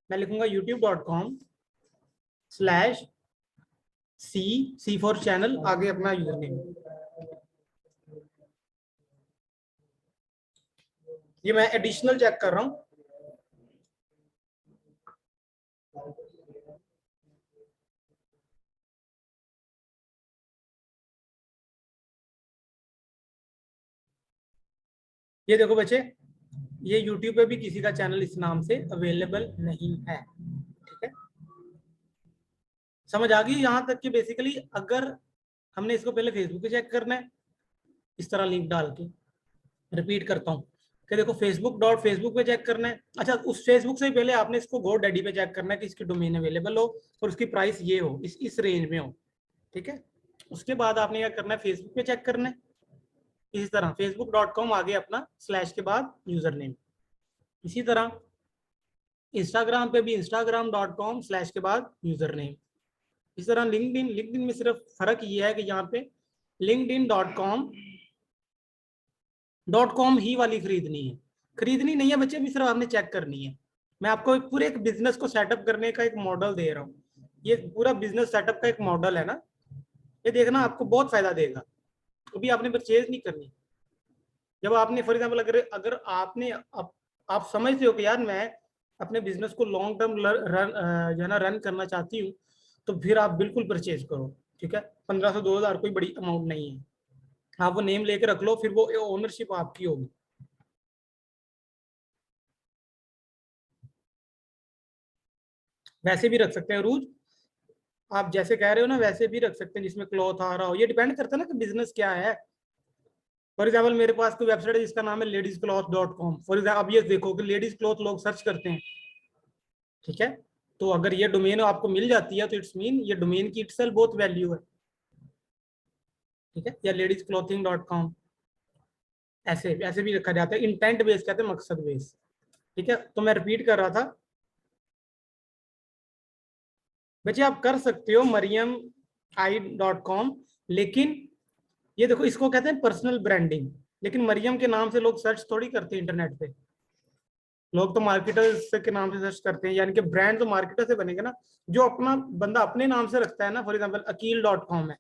मैं लिखूंगा youtube.com/सी फॉर चैनल, आगे अपना यूजर नेम। ये मैं एडिशनल चेक कर रहा हूँ। ये देखो बच्चे, ये YouTube पे भी किसी का चैनल इस नाम से अवेलेबल नहीं है। ठीक है, समझ आ गई यहाँ तक कि बेसिकली अगर हमने इसको पहले फेसबुक पे चेक करना है, इस तरह लिंक डाल के, रिपीट करता हूँ कि देखो फेसबुक पे चेक करना है। अच्छा, उस फेसबुक से ही पहले आपने इसको GoDaddy पे चेक करना है कि इसकी डोमेन अवेलेबल हो और उसकी प्राइस ये हो, इस रेंज में हो। ठीक है, उसके बाद आपने क्या करना है, फेसबुक पे चेक करना है। इसी तरह facebook.com आगे अपना स्लैश के बाद यूजर नेम। इसी तरह इंस्टाग्राम पे भी instagram.com/ के बाद यूजर नेम। इस तरह लिंक्डइन में सिर्फ फर्क ये है कि यहाँ पे linkedin.com ही वाली खरीदनी नहीं है बच्चे, अभी सिर्फ आपने चेक करनी है। मैं आपको एक पूरे एक बिजनेस को सेटअप करने का एक मॉडल दे रहा हूँ। ये पूरा बिजनेस सेटअप का एक मॉडल है ना, ये देखना आपको बहुत फायदा देगा। अभी आपने परचेज नहीं करनी। जब आपने फॉर एग्जाम्पल अगर अगर आपने आप समझते हो कि यार मैं अपने बिजनेस को लॉन्ग टर्म जो है ना रन करना चाहती हूँ, तो फिर आप बिल्कुल परचेज करो। ठीक है, 1500-2000 कोई बड़ी अमाउंट नहीं है। आप वो नेम लेके रख लो, फिर वो ओनरशिप आपकी होगी। वैसे भी रख सकते हैं रूज, आप जैसे कह रहे हो ना वैसे भी रख सकते हैं, जिसमें क्लॉथ आ रहा हो। ये डिपेंड करता है ना कि बिजनेस क्या है। फॉर एग्जाम्पल मेरे पास कोई वेबसाइट है जिसका नाम है ladiescloth.com। फॉर एग्जाम्पल अब ये देखो कि लेडीज क्लॉथ लोग सर्च करते हैं। ठीक है, तो अगर ये डोमेन आपको मिल जाती है तो इट्स मीन ये डोमेन की इटसेल्फ बहुत वैल्यू है। ठीक है, या ladiesclothing.com, ऐसे ऐसे भी रखा जाता है। इंटेंट बेस कहते हैं, मकसद बेस। ठीक है, तो मैं रिपीट कर रहा था बच्चे, आप कर सकते हो mariam.com, लेकिन ये देखो इसको कहते हैं पर्सनल ब्रांडिंग। लेकिन मरियम के नाम से लोग सर्च थोड़ी करते हैं इंटरनेट पे। लोग तो मार्केटर्स के नाम से सर्च करते हैं, यानी कि ब्रांड तो मार्केटर से बनेगा ना। जो अपना बंदा अपने नाम से रखता है ना, फॉर एग्जाम्पल अकील.com है,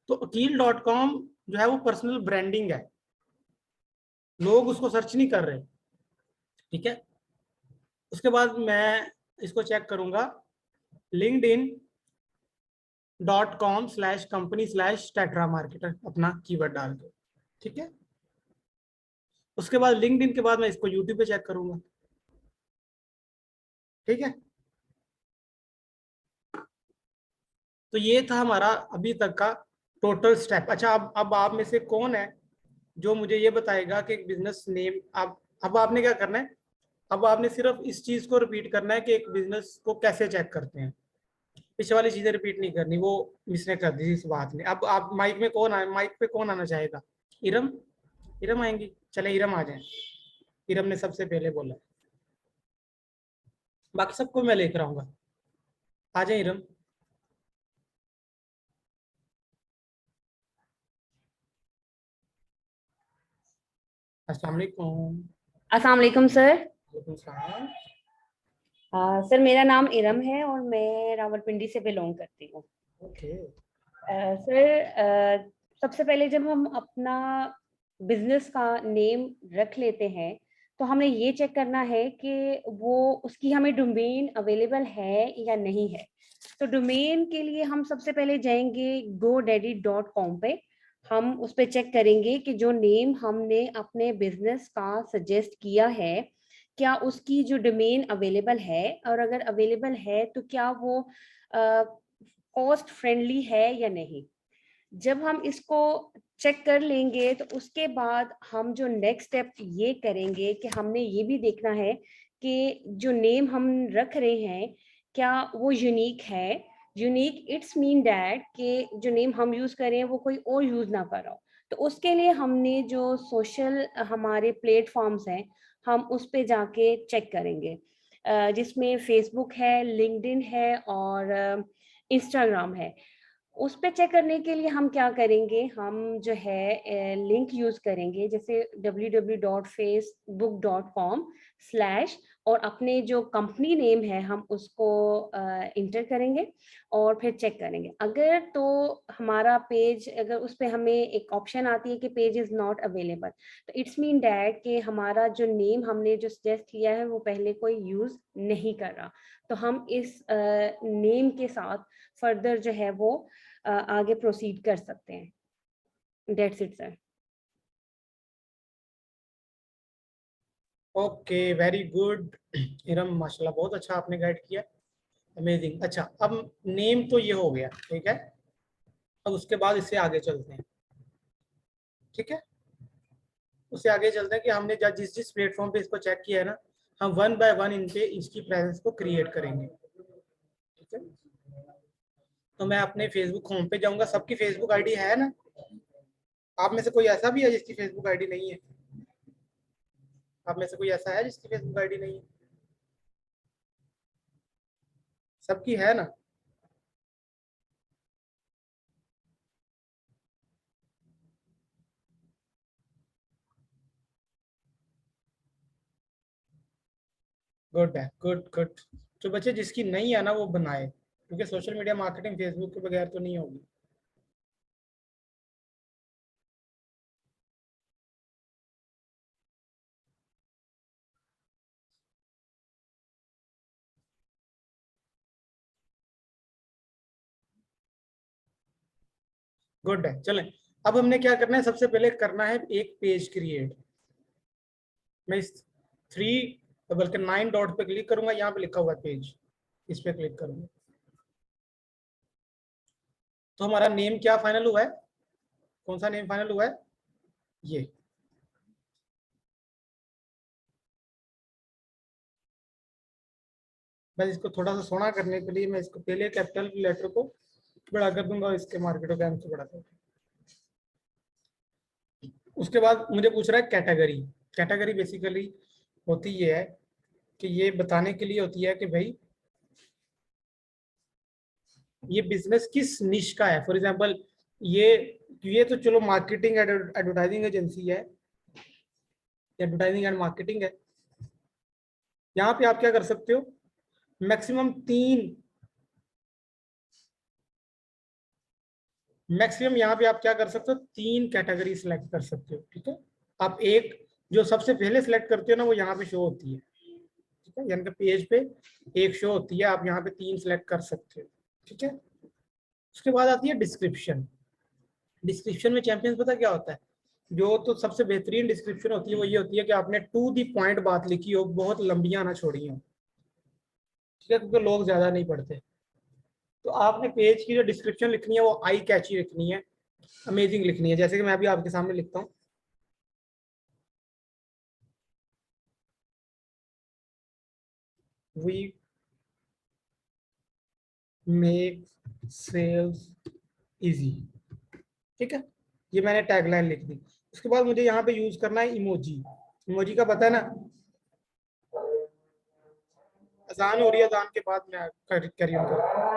तो अकील.com जो है वो पर्सनल ब्रांडिंग है, लोग उसको सर्च नहीं कर रहे। ठीक है, उसके बाद मैं इसको चेक करूंगा linkedin.com/company/टेट्रा मार्केटर, अपना कीवर्ड डाल के। ठीक है, उसके बाद लिंक्डइन के बाद मैं इसको यूट्यूब पे चेक करूंगा। ठीक है, तो ये था हमारा अभी तक का टोटल स्टेप। अच्छा, अब आप में से कौन है जो मुझे ये बताएगा कि एक बिजनेस नेम, अब आपने क्या करना है, अब आपने सिर्फ इस चीज को रिपीट करना है कि एक बिजनेस को कैसे चेक करते हैं। पीछे वाली चीजें रिपीट नहीं करनी, वो मिसने कर दी इस बात ने। अब आप माइक पे कौन आना चाहेगा? इरम, इरम आएंगी, चले इरम आ जाए। इरम ने सबसे पहले बोला, बाकी सबको मैं लेकर आऊंगा। आ जाए इरम। अस्सलाम वालेकुम। अस्सलाम वालेकुम सर। वालेकुम सलाम। सर मेरा नाम इरम है और मैं रावलपिंडी से बिलोंग करती हूँ। ओके। सर सबसे पहले जब हम अपना बिजनेस का नेम रख लेते हैं तो हमें ये चेक करना है कि वो उसकी हमें डोमेन अवेलेबल है या नहीं है। तो डोमेन के लिए हम सबसे पहले जाएंगे godaddy.com पे। हम उस पर चेक करेंगे कि जो नेम हमने अपने बिजनेस का सजेस्ट किया है क्या उसकी जो डोमेन अवेलेबल है, और अगर अवेलेबल है तो क्या वो कॉस्ट फ्रेंडली है या नहीं। जब हम इसको चेक कर लेंगे तो उसके बाद हम जो नेक्स्ट स्टेप ये करेंगे कि हमने ये भी देखना है कि जो नेम हम रख रहे हैं क्या वो यूनिक है। यूनिक इट्स मीन दैट कि जो नेम हम यूज कर रहे हैं वो कोई और यूज ना कर रहा हो। तो उसके लिए हमने जो सोशल हमारे प्लेटफॉर्म्स हैं हम उस पे जाके चेक करेंगे, जिसमें फेसबुक है, लिंक्डइन है और इंस्टाग्राम है। उस पे चेक करने के लिए हम क्या करेंगे, हम जो है लिंक यूज करेंगे जैसे www.facebook.com/ और अपने जो कंपनी नेम है हम उसको इंटर करेंगे और फिर चेक करेंगे। अगर तो हमारा पेज, अगर उस पे हमें एक ऑप्शन आती है कि पेज इज नॉट अवेलेबल, तो इट्स मीन डैट कि हमारा जो नेम हमने जो सजेस्ट किया है वो पहले कोई यूज नहीं कर रहा। तो हम इस नेम के साथ फर्दर जो है वो आगे प्रोसीड कर सकते हैं। That's it sir. Okay, very good Iram, माशाल्लाह बहुत अच्छा आपने गाइड किया। अमेजिंग। अच्छा, अब नेम तो ये हो गया, ठीक है। अब उसके बाद इससे आगे चलते हैं, ठीक है। उससे आगे चलते हैं कि हमने जिस जिस प्लेटफॉर्म पे इसको चेक किया है ना, हम वन बाय वन इन पे इसकी प्रेजेंस को क्रिएट करेंगे, ठीक है। तो मैं अपने फेसबुक होम पे जाऊंगा। सबकी फेसबुक आईडी है ना? आप में से कोई ऐसा भी है जिसकी फेसबुक आईडी नहीं है? आप में से कोई ऐसा है जिसकी फेसबुक आईडी नहीं है? सबकी है ना? गुड है, गुड गुड। तो बच्चे जिसकी नहीं है ना वो बनाए, क्योंकि सोशल मीडिया मार्केटिंग फेसबुक के बगैर तो नहीं होगी। गुड है, चलें। अब हमने क्या करना है, सबसे पहले करना है एक पेज क्रिएट। मैं इस 3 बल्कि 9 डॉट पे क्लिक करूंगा, यहाँ पे लिखा हुआ है पेज, इस पे क्लिक करूंगा। तो हमारा नेम क्या फाइनल हुआ है? कौन सा नेम फाइनल हुआ है? ये। बस इसको थोड़ा सा सोना करने के लिए मैं इसको पहले कैपिटल लेटर को बड़ा कर दूंगा, इसके मार्केटों का से बड़ा कर। उसके बाद मुझे पूछ रहा है कैटेगरी। कैटेगरी बेसिकली होती ये है कि ये बताने के लिए होती है कि भाई ये बिजनेस किस निश का है। फॉर एग्जांपल ये तो चलो मार्केटिंग एडवर्टाइजिंग एजेंसी है, एडवर्टाइजिंग एंड मार्केटिंग है। यहाँ पे आप क्या कर सकते हो, मैक्सिमम यहाँ पे आप क्या कर सकते हो, 3 कैटेगरी सिलेक्ट कर सकते हो, ठीक है। आप एक जो सबसे पहले सिलेक्ट करते हो ना वो यहाँ पे शो होती है, ठीक है। यानी कि पेज पे एक शो होती है, आप यहाँ पे 3 सिलेक्ट कर सकते हो, ठीक है। उसके बाद आती है डिस्क्रिप्शन। डिस्क्रिप्शन में चैंपियंस पता क्या होता है, जो तो सबसे बेहतरीन डिस्क्रिप्शन होती है वो ये होती है कि आपने टू दी पॉइंट बात लिखी हो, बहुत लंबियां ना छोड़ी हो, ठीक है, क्योंकि लोग ज्यादा नहीं पढ़ते। तो आपने पेज की जो डिस्क्रिप्शन लिखनी है वो आई कैची लिखनी है, अमेजिंग लिखनी है। जैसे कि मैं अभी आपके सामने लिखता हूँ, वी मेक सेल्स इजी, ठीक है। ये मैंने टैगलाइन लिख दी। उसके बाद मुझे यहाँ पे यूज करना है इमोजी। इमोजी का पता है ना, अजान हो रही है, अजान के बाद मैं करियर करूँ।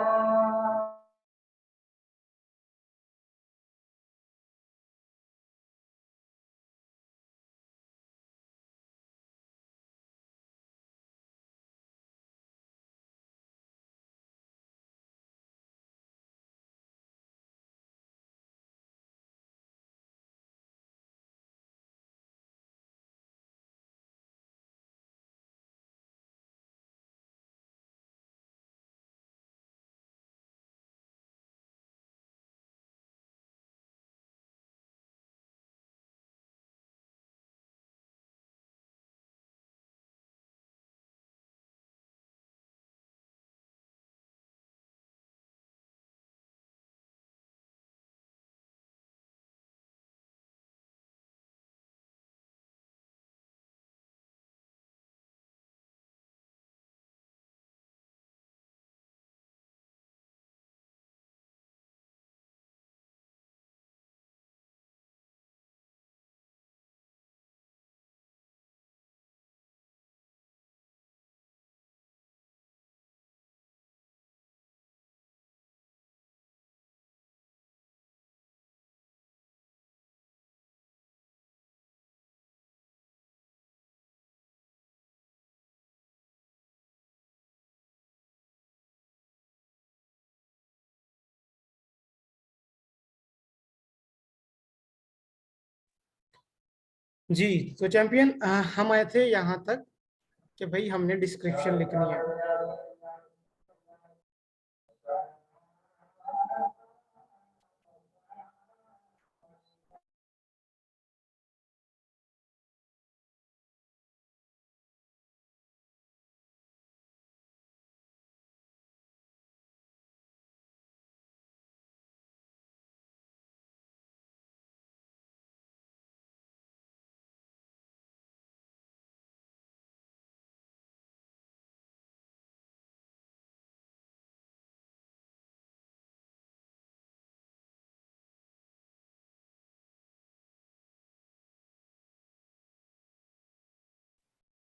जी। तो चैंपियन हम आए थे यहाँ तक कि भाई हमने डिस्क्रिप्शन लिखनी है।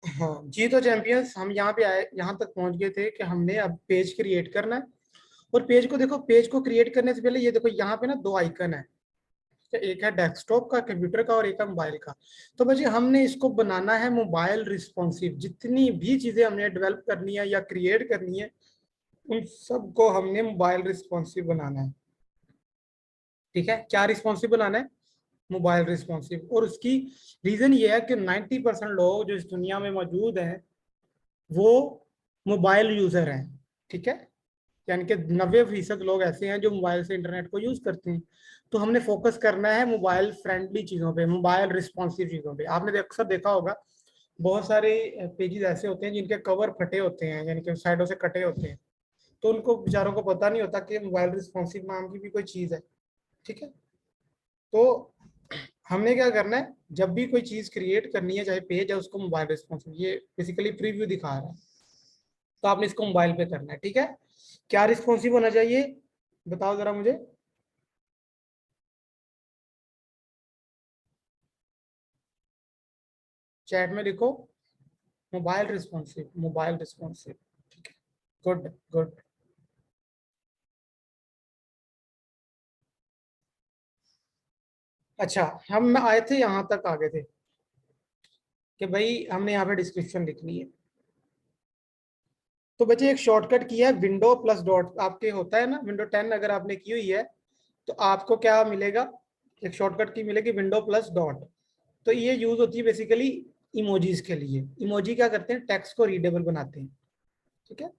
हाँ जी। तो चैंपियंस हम यहाँ पे आए, यहाँ तक पहुंच गए थे कि हमने अब पेज क्रिएट करना है। और पेज को देखो, पेज को क्रिएट करने से पहले ये देखो यहाँ पे ना दो आइकन है। एक है डेस्कटॉप का, कंप्यूटर का, और एक है मोबाइल का। तो भाई हमने इसको बनाना है मोबाइल रिस्पॉन्सिव। जितनी भी चीजें हमने डेवलप करनी है या क्रिएट करनी है, उन सबको हमने मोबाइल रिस्पॉन्सिव बनाना है। ठीक है, क्या रिस्पॉन्सिव बनाना है? Mobile responsive. और उसकी रीजन ये है कि 90% लोग जो इस दुनिया में मौजूद हैं वो मोबाइल यूजर हैं। ठीक है, यानी कि 90% लोग ऐसे हैं जो मोबाइल से इंटरनेट को यूज करते हैं। तो हमने फोकस करना है मोबाइल फ्रेंडली चीजों पे, मोबाइल रिस्पॉन्सिव चीजों पे। आपने अक्सर देखा होगा बहुत सारे पेजेस ऐसे होते हैं जिनके कवर फटे होते हैं, यानी कि साइडों से कटे होते हैं। तो उनको बेचारों को पता नहीं होता कि मोबाइल रिस्पॉन्सिव नाम की भी कोई चीज है। ठीक है, तो हमने क्या करना है, जब भी कोई चीज क्रिएट करनी है, चाहे पेज है, उसको मोबाइल रिस्पॉन्सिव, ये बेसिकली प्रीव्यू दिखा रहा है। तो आपने इसको मोबाइल पे करना है। ठीक है, क्या रिस्पॉन्सिव होना चाहिए बताओ जरा मुझे। चैट में लिखो मोबाइल रिस्पॉन्सिव, मोबाइल रिस्पॉन्सिव। ठीक है, गुड गुड। अच्छा, हम आए थे यहाँ तक आ गए थे कि भाई हमने यहाँ पे डिस्क्रिप्शन लिखनी है। तो बच्चे एक शॉर्टकट किया है, विंडो प्लस डॉट। आपके होता है ना विंडो 10 अगर आपने की हुई है तो आपको क्या मिलेगा, एक शॉर्टकट की मिलेगी विंडो प्लस डॉट। तो ये यूज होती है बेसिकली इमोजीज के लिए। इमोजी क्या करते हैं, टेक्स्ट को रीडेबल बनाते हैं। ठीक है,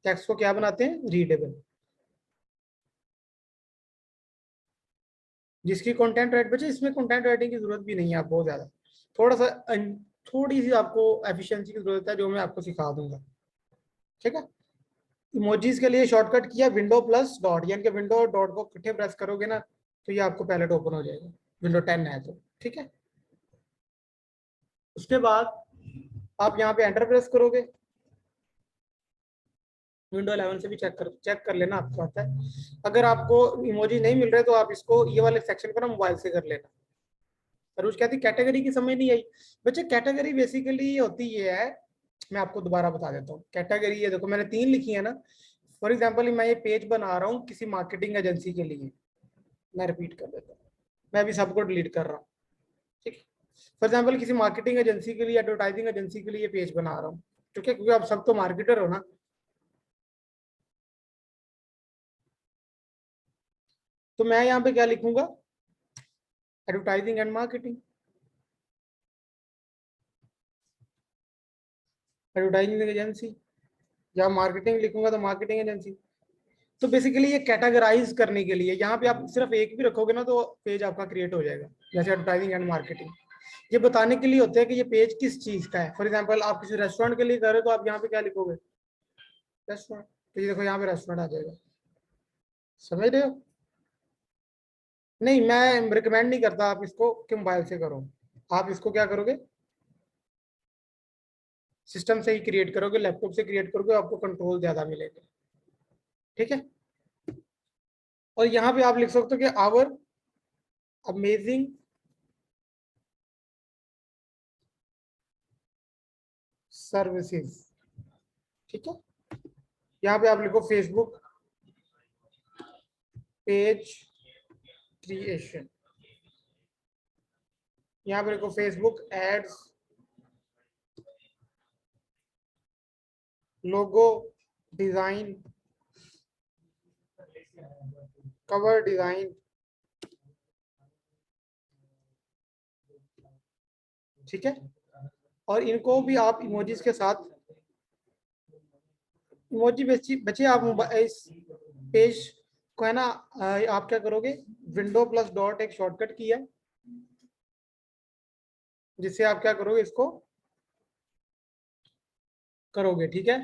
टेक्स्ट को क्या बनाते हैं, रीडेबल। जिसकी कंटेंट राइट बचे, इसमें कंटेंट राइटिंग की जरूरत भी नहीं है आप बहुत ज्यादा। थोड़ा सा थोड़ी सी आपको एफिशिएंसी की जरूरत है जो मैं आपको सिखा दूंगा। ठीक है, इमोजीज के लिए शॉर्टकट किया विंडो प्लस डॉट, यानी कि विंडो और डॉट को इकट्ठे प्रेस करोगे ना तो ये आपको पैलेट ओपन हो जाएगा, विंडो 10 है तो। ठीक है, उसके बाद आप यहाँ पे एंटर प्रेस करोगे। विंडो 11 से भी चेक कर लेना आपको आता है। अगर आपको इमोजी नहीं मिल रहे तो आप इसको ये वाले सेक्शन को ना मोबाइल से कर लेना। और उसके बाद कैटेगरी की समझ नहीं आई। बच्चे कैटेगरी बेसिकली होती ये है, मैं आपको दोबारा बता देता हूँ। कैटेगरी ये देखो मैंने 3 लिखी है ना। फॉर एग्जाम्पल मैं ये पेज बना रहा हूँ किसी मार्केटिंग एजेंसी के लिए। मैं रिपीट कर देता हूँ, मैं अभी सबको डिलीट कर रहा हूँ। ठीक है, फॉर एग्जाम्पल किसी मार्केटिंग एजेंसी के लिए, एडवर्टाइजिंग एजेंसी के लिए पेज बना रहा हूँ। ठीक है, क्योंकि आप सब तो मार्केटर हो ना। तो मैं यहाँ पे क्या लिखूंगा, advertising and marketing. Advertising agency, या मार्केटिंग लिखूंगा तो मार्केटिंग एजेंसी। तो बेसिकली ये कैटेगराइज करने के लिए, यहाँ पे आप सिर्फ एक भी रखोगे ना तो पेज आपका क्रिएट हो जाएगा। जैसे एडवर्टाइजिंग एंड मार्केटिंग, ये बताने के लिए होते हैं कि ये पेज किस चीज का है। फॉर एग्जाम्पल आप किसी रेस्टोरेंट के लिए कर रहे हो तो आप यहाँ पे क्या लिखोगे, रेस्टोरेंट। तो ये देखो यहाँ पे रेस्टोरेंट आ जाएगा। समझ रहे हो? नहीं, मैं रिकमेंड नहीं करता आप इसको कि मोबाइल से करो। आप इसको क्या करोगे, सिस्टम से ही क्रिएट करोगे, लैपटॉप से क्रिएट करोगे, आपको कंट्रोल ज्यादा मिलेगा। ठीक है, और यहाँ पे आप लिख सकते हो कि आवर अमेजिंग सर्विसेज। ठीक है, यहाँ पे आप लिखो फेसबुक पेज क्रिएशन। यहाँ पे लिखो Facebook ads, logo design, cover design, ठीक है, और इनको भी आप इमोजीज के साथ, इमोजी बच्चे आप इस पेज को है ना, आप क्या करोगे, विंडो प्लस डॉट एक शॉर्टकट की है, जिससे आप क्या करोगे, इसको करोगे। ठीक है,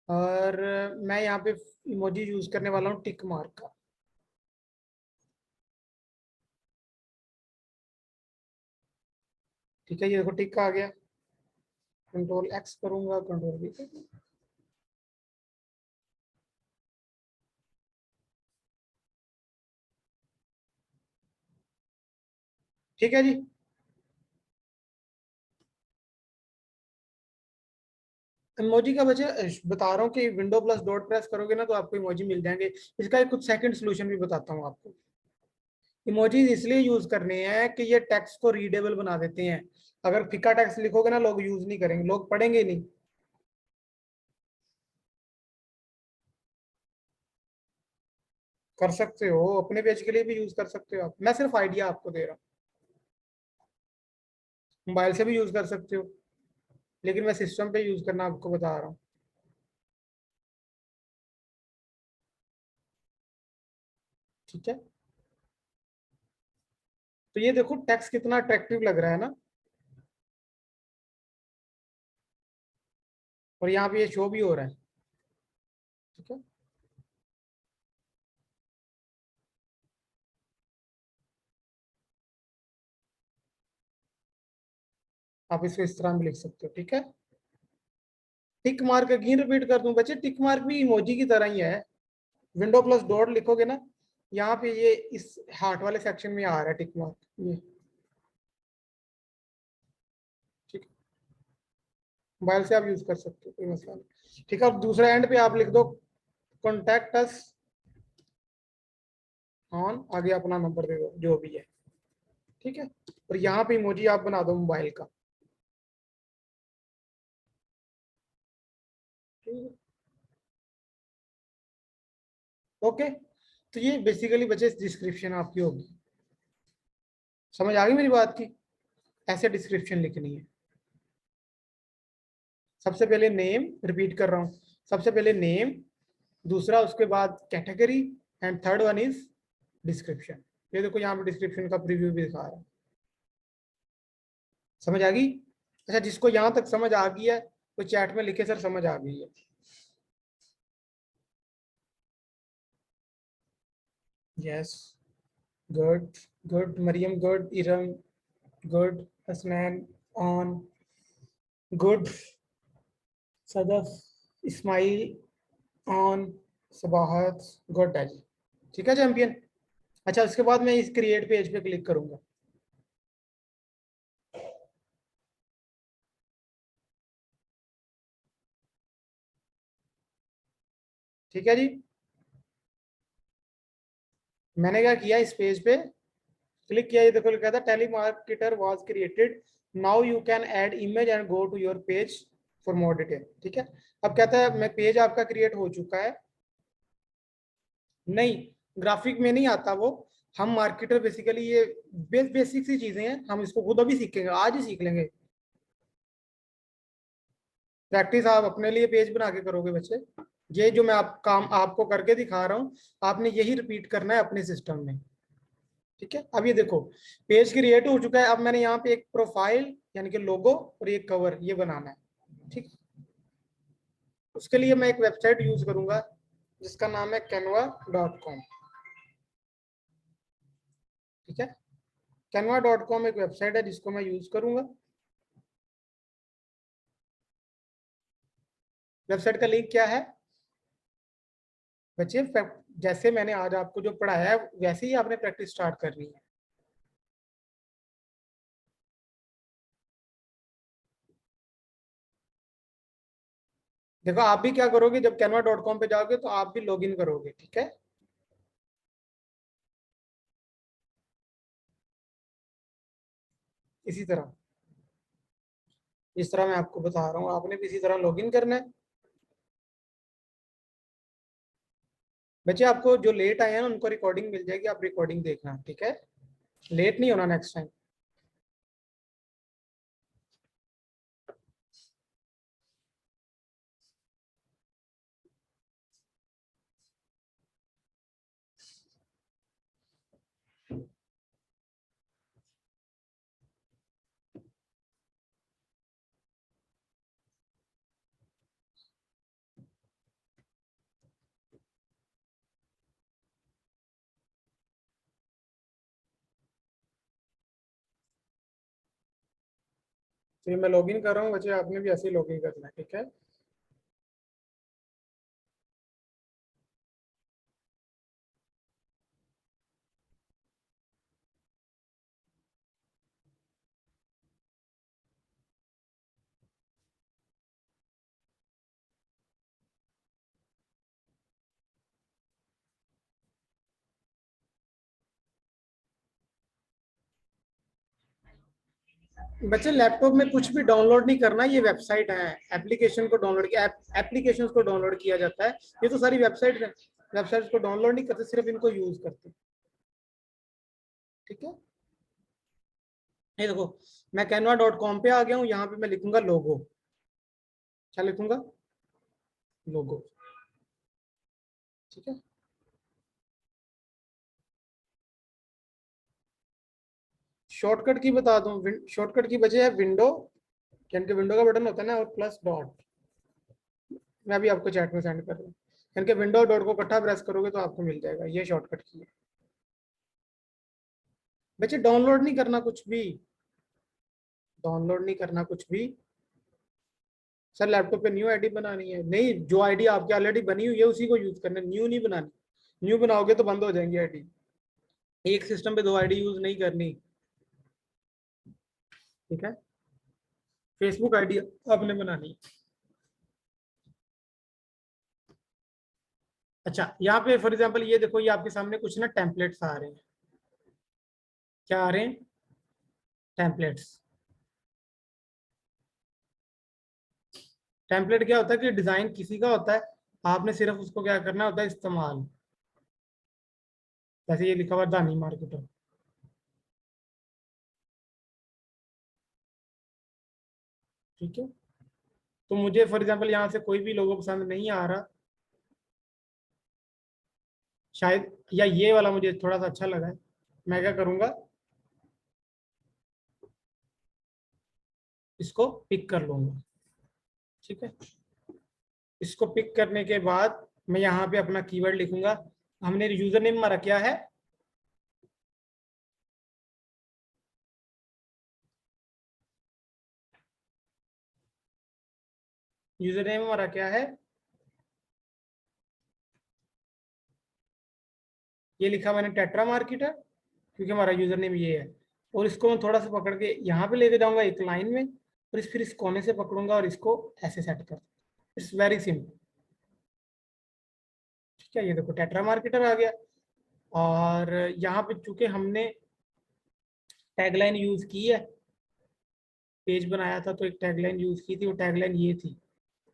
और मैं यहाँ पे इमोजी यूज करने वाला हूँ टिक मार्क का। ठीक है, ये देखो टिक आ गया, कंट्रोल एक्स करूंगा, कंट्रोल वी। ठीक है जी, इमोजी का बच्चे बता रहा हूँ कि विंडो प्लस डॉट प्रेस करोगे ना तो आपको इमोजी मिल जाएंगे। इसका एक कुछ सेकंड सोल्यूशन भी बताता हूँ आपको। इमोजीज इसलिए यूज करने हैं कि ये टेक्स्ट को रीडेबल बना देते हैं। अगर फिका टेक्स्ट लिखोगे ना, लोग यूज नहीं करेंगे, लोग पढ़ेंगे नहीं। कर सकते हो, अपने पेज के लिए भी यूज कर सकते हो आप, मैं सिर्फ आइडिया आपको दे रहा हूँ। मोबाइल से भी यूज कर सकते हो, लेकिन मैं सिस्टम पे यूज करना आपको बता रहा हूँ। ठीक है, तो ये देखो टेक्स्ट कितना अट्रैक्टिव लग रहा है ना, और यहाँ पे ये शो भी हो रहा है। ठीक है, आप इसको इस तरह भी लिख सकते हो। ठीक है, टिक मार्क अगेन रिपीट कर दूं बच्चे, टिक मार्क भी इमोजी की तरह ही है। विंडो प्लस डॉट लिखोगे ना, यहाँ पे ये इस हार्ट वाले सेक्शन में आ रहा है टिक मार्क ये। ठीक है, मोबाइल से आप यूज कर सकते हो, कोई मसला नहीं। ठीक है, और दूसरे एंड पे आप लिख दो कॉन्टैक्ट अस ऑन, आगे अपना नंबर दे दो जो भी है। ठीक है, और यहाँ पे इमोजी आप बना दो मोबाइल का। ठीक है, ओके, तो ये बेसिकली बच्चे डिस्क्रिप्शन आपकी होगी। समझ आ गई मेरी बात की? ऐसे डिस्क्रिप्शन लिखनी है। सबसे पहले नेम, रिपीट कर रहा हूँ, सबसे पहले नेम, दूसरा उसके बाद category, and third one is description. ये देखो यहाँ पे डिस्क्रिप्शन का प्रीव्यू भी दिखा रहा है। समझ आ गई? अच्छा, जिसको यहाँ तक समझ आ गई है वो चैट में लिखे सर समझ आ गई है। Yes, good, good Mariam, good Iram, good Hasnain, on, good Sadaf, Ismail, on, Sabahat, good है जी। ठीक है चैंपियन। अच्छा, उसके बाद मैं इस क्रिएट पेज पे क्लिक करूंगा। ठीक है जी, मैंने क्या किया, इस पेज पे क्लिक किया, ये देखो लिखा था telemarketer was created, now you can add image and go to your page for more detail. ठीक है, अब कहता है मैं पेज आपका क्रिएट हो चुका है। नहीं, ग्राफिक में नहीं आता वो। हम मार्केटर बेसिकली ये बेसिक सी चीजें हैं, हम इसको खुद अभी सीखेंगे, आज ही सीख लेंगे। प्रैक्टिस आप अपने लिए पेज बना के करोगे बच्चे। ये जो मैं आप काम आपको करके दिखा रहा हूँ, आपने यही रिपीट करना है अपने सिस्टम में। ठीक है, अब ये देखो पेज क्रिएट हो चुका है। अब मैंने यहाँ पे एक प्रोफाइल यानी कि लोगो और एक कवर ये बनाना है। ठीक, उसके लिए मैं एक वेबसाइट यूज करूंगा जिसका नाम है canva.com। ठीक है, canva.com एक वेबसाइट है जिसको मैं यूज करूंगा। वेबसाइट का लिंक क्या है बच्चे, जैसे मैंने आज आपको जो पढ़ाया है वैसे ही आपने प्रैक्टिस स्टार्ट करनी है। देखो आप भी क्या करोगे, जब canva.com पे जाओगे तो आप भी लॉग इन करोगे। ठीक है, इसी तरह, इस तरह मैं आपको बता रहा हूँ, आपने भी इसी तरह लॉग इन करना है। बच्चे आपको जो लेट आए हैं ना उनको रिकॉर्डिंग मिल जाएगी, आप रिकॉर्डिंग देखना, ठीक है, लेट नहीं होना नेक्स्ट टाइम। तो मैं लॉगिन कर रहा हूँ बच्चे, आपने भी ऐसे ही लॉगिन करना है, ठीक है। बच्चे लैपटॉप में कुछ भी डाउनलोड नहीं करना, ये वेबसाइट है, एप्लीकेशन को डाउनलोड किया, एप्लीकेशन को डाउनलोड किया जाता है, ये तो सारी वेबसाइट है, वेबसाइट को डाउनलोड नहीं करते, सिर्फ इनको यूज करते, ठीक है। ये देखो मैं canva.com पे आ गया हूँ, यहाँ पे मैं लिखूंगा लोगो, क्या लिखूंगा, लोगो, ठीक है। शॉर्टकट की बता दूं, शॉर्टकट की वजह है विंडो, यानी कि विंडो का बटन होता है ना, और प्लस डॉट, मैं अभी आपको चैट में सेंड कर रहा हूँ, यानी कि विंडो डॉट को इकट्ठा प्रेस करोगे तो आपको मिल जाएगा, ये शॉर्टकट की है। बच्चे डाउनलोड नहीं करना कुछ भी, डाउनलोड नहीं करना कुछ भी। सर लैपटॉप पे न्यू आईडी बनानी है, नहीं, जो आईडी आपकी ऑलरेडी बनी हुई है उसी को यूज करना है, न्यू नहीं बनानी, न्यू बनाओगे तो बंद हो जाएंगी आईडी, एक सिस्टम पे दो आईडी यूज नहीं करनी, ठीक है। फेसबुक आईडी आपने बनानी है। अच्छा यहाँ पे फॉर एग्जांपल ये देखो, ये आपके सामने कुछ ना टेम्पलेट्स आ रहे हैं, क्या आ रहे हैं, टेम्पलेट्स। टेम्पलेट क्या होता है कि डिजाइन किसी का होता है, आपने सिर्फ उसको क्या करना होता है, इस्तेमाल, जैसे ये लिखा हुआ दानी मार्केटर, ठीक है। तो मुझे फॉर एग्जांपल यहाँ से कोई भी लोगो पसंद नहीं आ रहा शायद, या ये वाला मुझे थोड़ा सा अच्छा लगा है, मैं क्या करूंगा, इसको पिक कर लूंगा, ठीक है। इसको पिक करने के बाद मैं यहाँ पे अपना कीवर्ड लिखूंगा, हमने यूजर नेम हमारा क्या है, यूजर नेम हमारा क्या है, ये लिखा मैंने टेट्रा मार्केटर, क्योंकि हमारा यूजर नेम ये है। और इसको मैं थोड़ा सा पकड़ के यहाँ पे लेके जाऊंगा एक लाइन में, और फिर इस कोने से पकड़ूंगा और इसको ऐसे सेट कर, इट्स वेरी सिंपल, ठीक है। ये देखो टेट्रा मार्केटर आ गया, और यहाँ पे चूंकि हमने टैगलाइन यूज की है, पेज बनाया था तो एक टैगलाइन यूज की थी, वो टैगलाइन ये थी,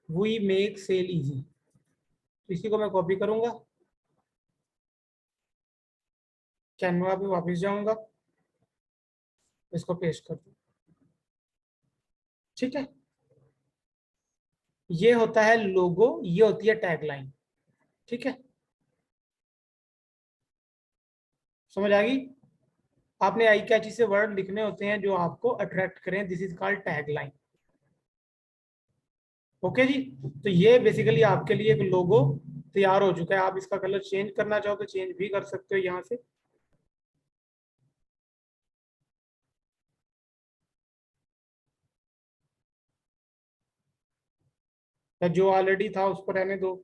वी मेक सेल इजी, तो इसी को मैं कॉपी करूंगा, कैनवा पे वापस जाऊंगा, इसको पेस्ट कर दूं, ठीक है। ये होता है लोगो, ये होती है टैगलाइन, ठीक है, समझ आ गई। आपने आई कैची से वर्ड लिखने होते हैं जो आपको अट्रैक्ट करें, this is called tagline, okay जी। तो ये बेसिकली आपके लिए एक लोगो तैयार हो चुका है, आप इसका कलर चेंज करना चाहो तो चेंज भी कर सकते हो यहाँ से, या जो ऑलरेडी था उसको रहने दो,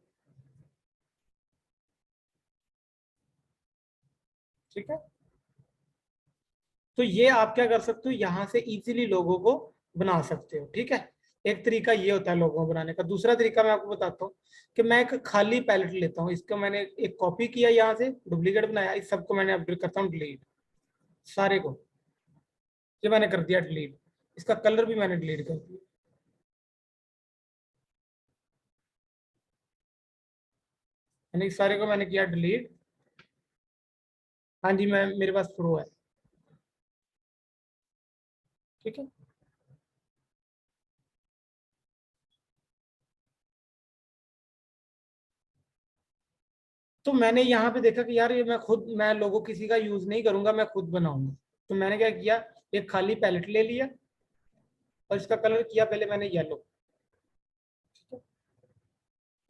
ठीक है। तो ये आप क्या कर सकते हो, यहाँ से इजीली लोगों को बना सकते हो, ठीक है। एक तरीका ये होता है लोगों बनाने का, दूसरा तरीका मैं आपको बताता हूँ कि मैं एक खाली पैलेट लेता हूँ, इसका मैंने एक कॉपी किया, यहाँ से डुप्लीकेट बनाया, इस सबको मैंने अपडेट करता हूँ डिलीट, सारे को, ये मैंने कर दिया डिलीट, इसका कलर भी मैंने डिलीट कर दिया, यानी सारे को मैंने किया डिलीट। हाँ जी, मैं मेरे पास प्रो है, ठीक है। तो मैंने यहाँ पे देखा कि यार ये मैं लोगो किसी का यूज नहीं करूंगा, मैं खुद बनाऊंगा। तो मैंने क्या किया, एक खाली पैलेट ले लिया और इसका कलर किया पहले मैंने येलो।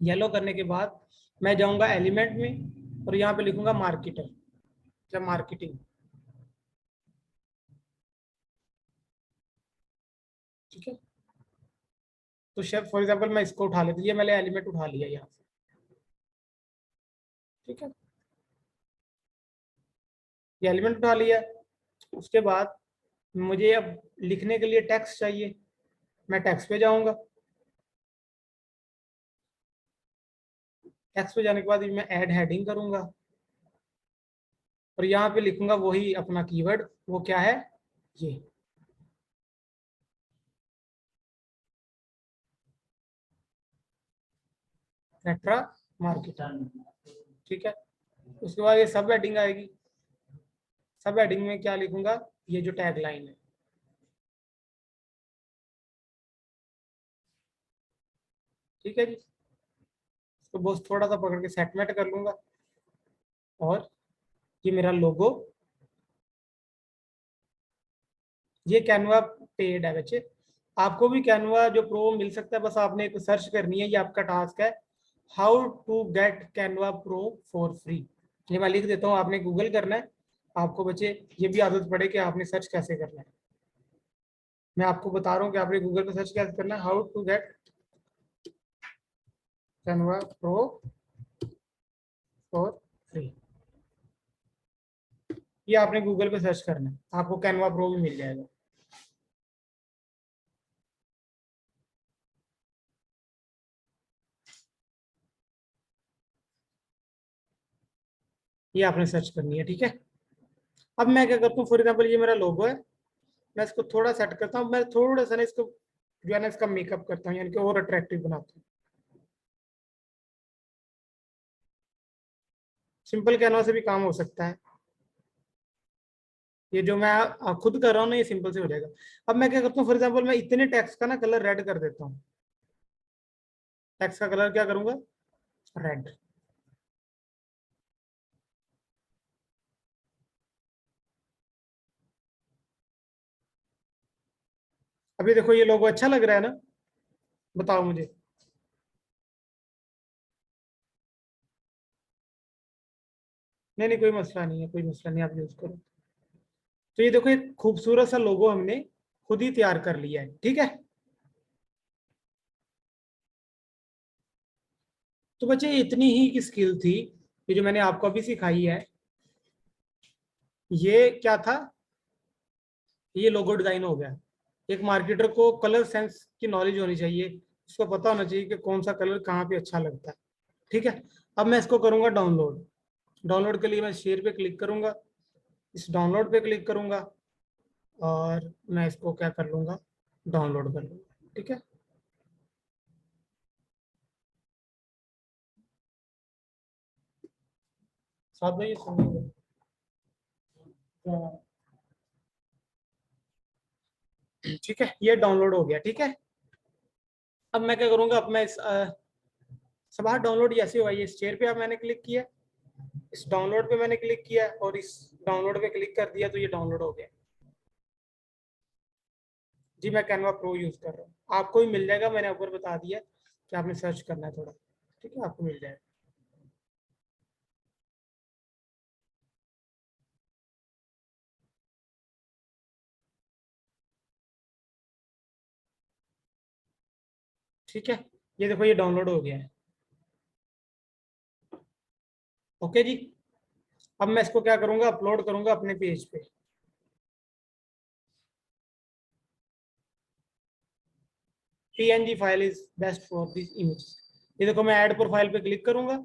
येलो करने के बाद मैं जाऊंगा एलिमेंट में और यहाँ पे लिखूंगा मार्केटर या मार्केटिंग, ठीक है। तो शेफ फॉर एग्जांपल मैं इसको उठा लेती, ये मैंने एलिमेंट उठा लिया यहाँ से, ठीक है। ये एलिमेंट उठा लिया। उसके बाद मुझे अब लिखने के लिए टेक्स्ट चाहिए, मैं टेक्स्ट पे जाऊंगा। टेक्स्ट पे जाने के बाद मैं ऐड हेडिंग करूंगा और यहाँ पे लिखूंगा वही अपना कीवर्ड, वो क्या है, ये। नेट्रा मार्केटर, ठीक है। उसके बाद ये सब हेडिंग आएगी। सब हेडिंग में क्या लिखूंगा, ये जो टैग लाइन है, ठीक है जी। इसको बस थोड़ा सा पकड़ के सेटमेंट कर लूंगा और ये मेरा लोगो। ये कैनवा पेड है बच्चे, आपको भी कैनवा जो प्रो मिल सकता है, बस आपने एक सर्च करनी है, ये आपका टास्क है, how to get Canva pro for free. ये मैं लिख देता हूँ, आपने गूगल करना है। आपको बच्चे ये भी आदत पड़े कि आपने सर्च कैसे करना है। मैं आपको बता रहा हूँ कि आपने गूगल पे सर्च कैसे करना है, how to get Canva pro for free. ये आपने गूगल पे सर्च करना है, आपको कैनवा प्रो भी मिल जाएगा। ये आपने सर्च करनी है, ठीक है। अब मैं क्या करता हूँ, फॉर एग्जाम्पल ये मेरा लोगो है, मैं इसको थोड़ा सेट करता हूँ, मैं थोड़ा सा ना इसको जो है ना इसका मेकअप करता हूँ, यानी कि और अट्रैक्टिव बनाता हूँ। सिंपल कैनवा से भी काम हो सकता है, ये जो मैं खुद कर रहा हूँ ना, ये सिंपल से हो जाएगा। अब मैं क्या करता हूँ, फॉर एग्जाम्पल मैं इतने टेक्स्ट का ना कलर रेड कर देता हूँ। टेक्स्ट का कलर क्या करूंगा, रेड। अभी देखो ये लोगो अच्छा लग रहा है ना, बताओ मुझे। नहीं नहीं, कोई मसला नहीं है, कोई मसला नहीं, आप यूज करो। तो ये देखो एक खूबसूरत सा लोगो हमने खुद ही तैयार कर लिया है, ठीक है। तो बच्चे इतनी ही की स्किल थी, ये जो मैंने आपको अभी सिखाई है। ये क्या था, ये लोगो डिजाइन हो गया। एक मार्केटर को कलर सेंस की नॉलेज होनी चाहिए, उसको पता होना चाहिए कि कौन सा कलर कहाँ पे अच्छा लगता है, ठीक है। अब मैं इसको करूंगा डाउनलोड। डाउनलोड के लिए मैं शेयर पे क्लिक करूंगा, इस डाउनलोड पे क्लिक करूंगा और मैं इसको क्या कर लूंगा, डाउनलोड कर लूंगा, ठीक है। साथ भाई ये सुनिएगा। ठीक है, ये डाउनलोड हो गया, ठीक है। अब मैं क्या करूंगा, अब मैं इस सभा डाउनलोड जैसे हुआ, ये इस चेयर पे अब मैंने क्लिक किया, इस डाउनलोड पे मैंने क्लिक किया और इस डाउनलोड पे क्लिक कर दिया, तो ये डाउनलोड हो गया जी। मैं कैनवा प्रो यूज कर रहा हूँ, आपको भी मिल जाएगा, मैंने ऊपर बता दिया कि आपने सर्च करना है थोड़ा, ठीक है, आपको मिल जाएगा। ठीक है, ये देखो ये डाउनलोड हो गया है, ओके जी। अब मैं इसको क्या करूंगा, अपलोड करूंगा अपने पेज पे। PNG file is best for this image. ये देखो मैं ऐड प्रोफाइल पे क्लिक करूंगा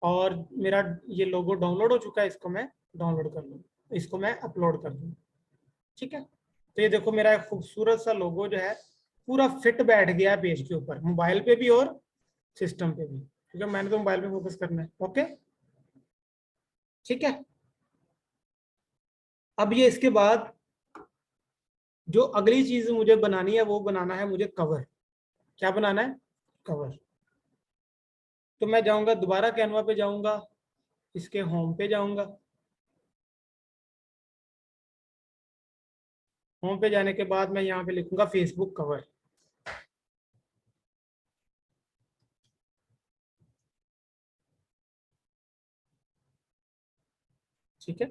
और मेरा ये लोगो डाउनलोड हो चुका है, इसको मैं डाउनलोड कर लूंगा, इसको मैं अपलोड कर दूंगा, ठीक है। तो ये देखो मेरा एक खूबसूरत सा लोगो जो है पूरा फिट बैठ गया है पेज के ऊपर, मोबाइल पे भी और सिस्टम पे भी। क्योंकि मैंने तो मोबाइल पे फोकस करना है। ओके, ठीक है। अब ये इसके बाद जो अगली चीज मुझे बनानी है वो बनाना है मुझे कवर। क्या बनाना है? कवर। तो मैं जाऊंगा दोबारा कैनवा पे जाऊंगा, इसके होम पे जाऊंगा। होम पे जाने के बाद मैं यहाँ पे लिखूंगा फेसबुक कवर। ठीक है,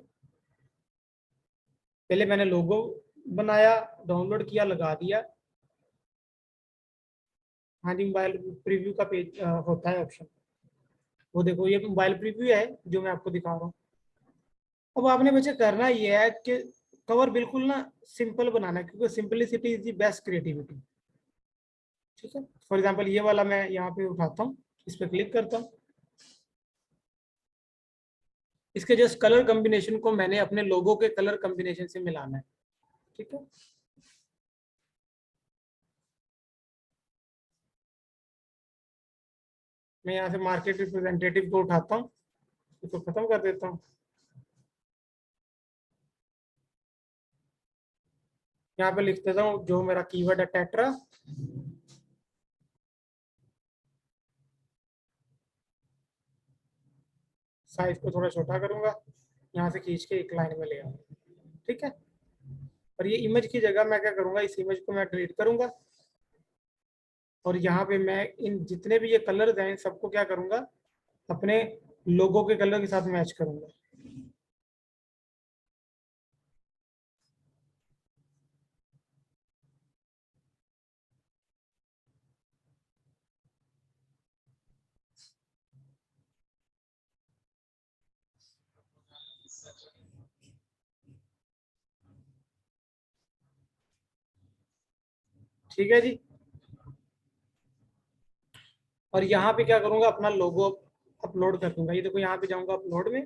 पहले मैंने लोगो बनाया, डाउनलोड किया, लगा दिया। हाँ जी, मोबाइल प्रीव्यू का पेज होता है ऑप्शन, वो देखो ये मोबाइल प्रीव्यू है जो मैं आपको दिखा रहा हूँ। अब आपने बच्चे करना ये है कि कवर बिल्कुल ना सिंपल बनाना है, क्योंकि simplicity is the best creativity. ठीक है, फॉर एग्जांपल ये वाला मैं यहाँ पे उठाता हूँ, इस पर क्लिक करता हूँ। इसके जस्ट कलर कॉम्बिनेशन को मैंने अपने लोगो के कलर कॉम्बिनेशन से मिलाना है। ठीक है, मैं यहाँ से मार्केट रिप्रेजेंटेटिव को उठाता हूँ, इसको खत्म कर देता हूँ। यहाँ पे लिख देता हूँ जो मेरा कीवर्ड है टेट्रा। साइज को थोड़ा छोटा करूंगा, यहाँ से खींच के एक लाइन में ले आऊंगा। ठीक है, और ये इमेज की जगह मैं क्या करूंगा, इस इमेज को मैं डिलीट करूंगा, और यहाँ पे मैं इन जितने भी ये कलर्स हैं सबको क्या करूंगा, अपने लोगो के कलर के साथ मैच करूंगा। ठीक है जी, और यहाँ पे क्या करूंगा, अपना लोगो अपलोड कर दूंगा। ये देखो यहाँ पे जाऊंगा अपलोड में,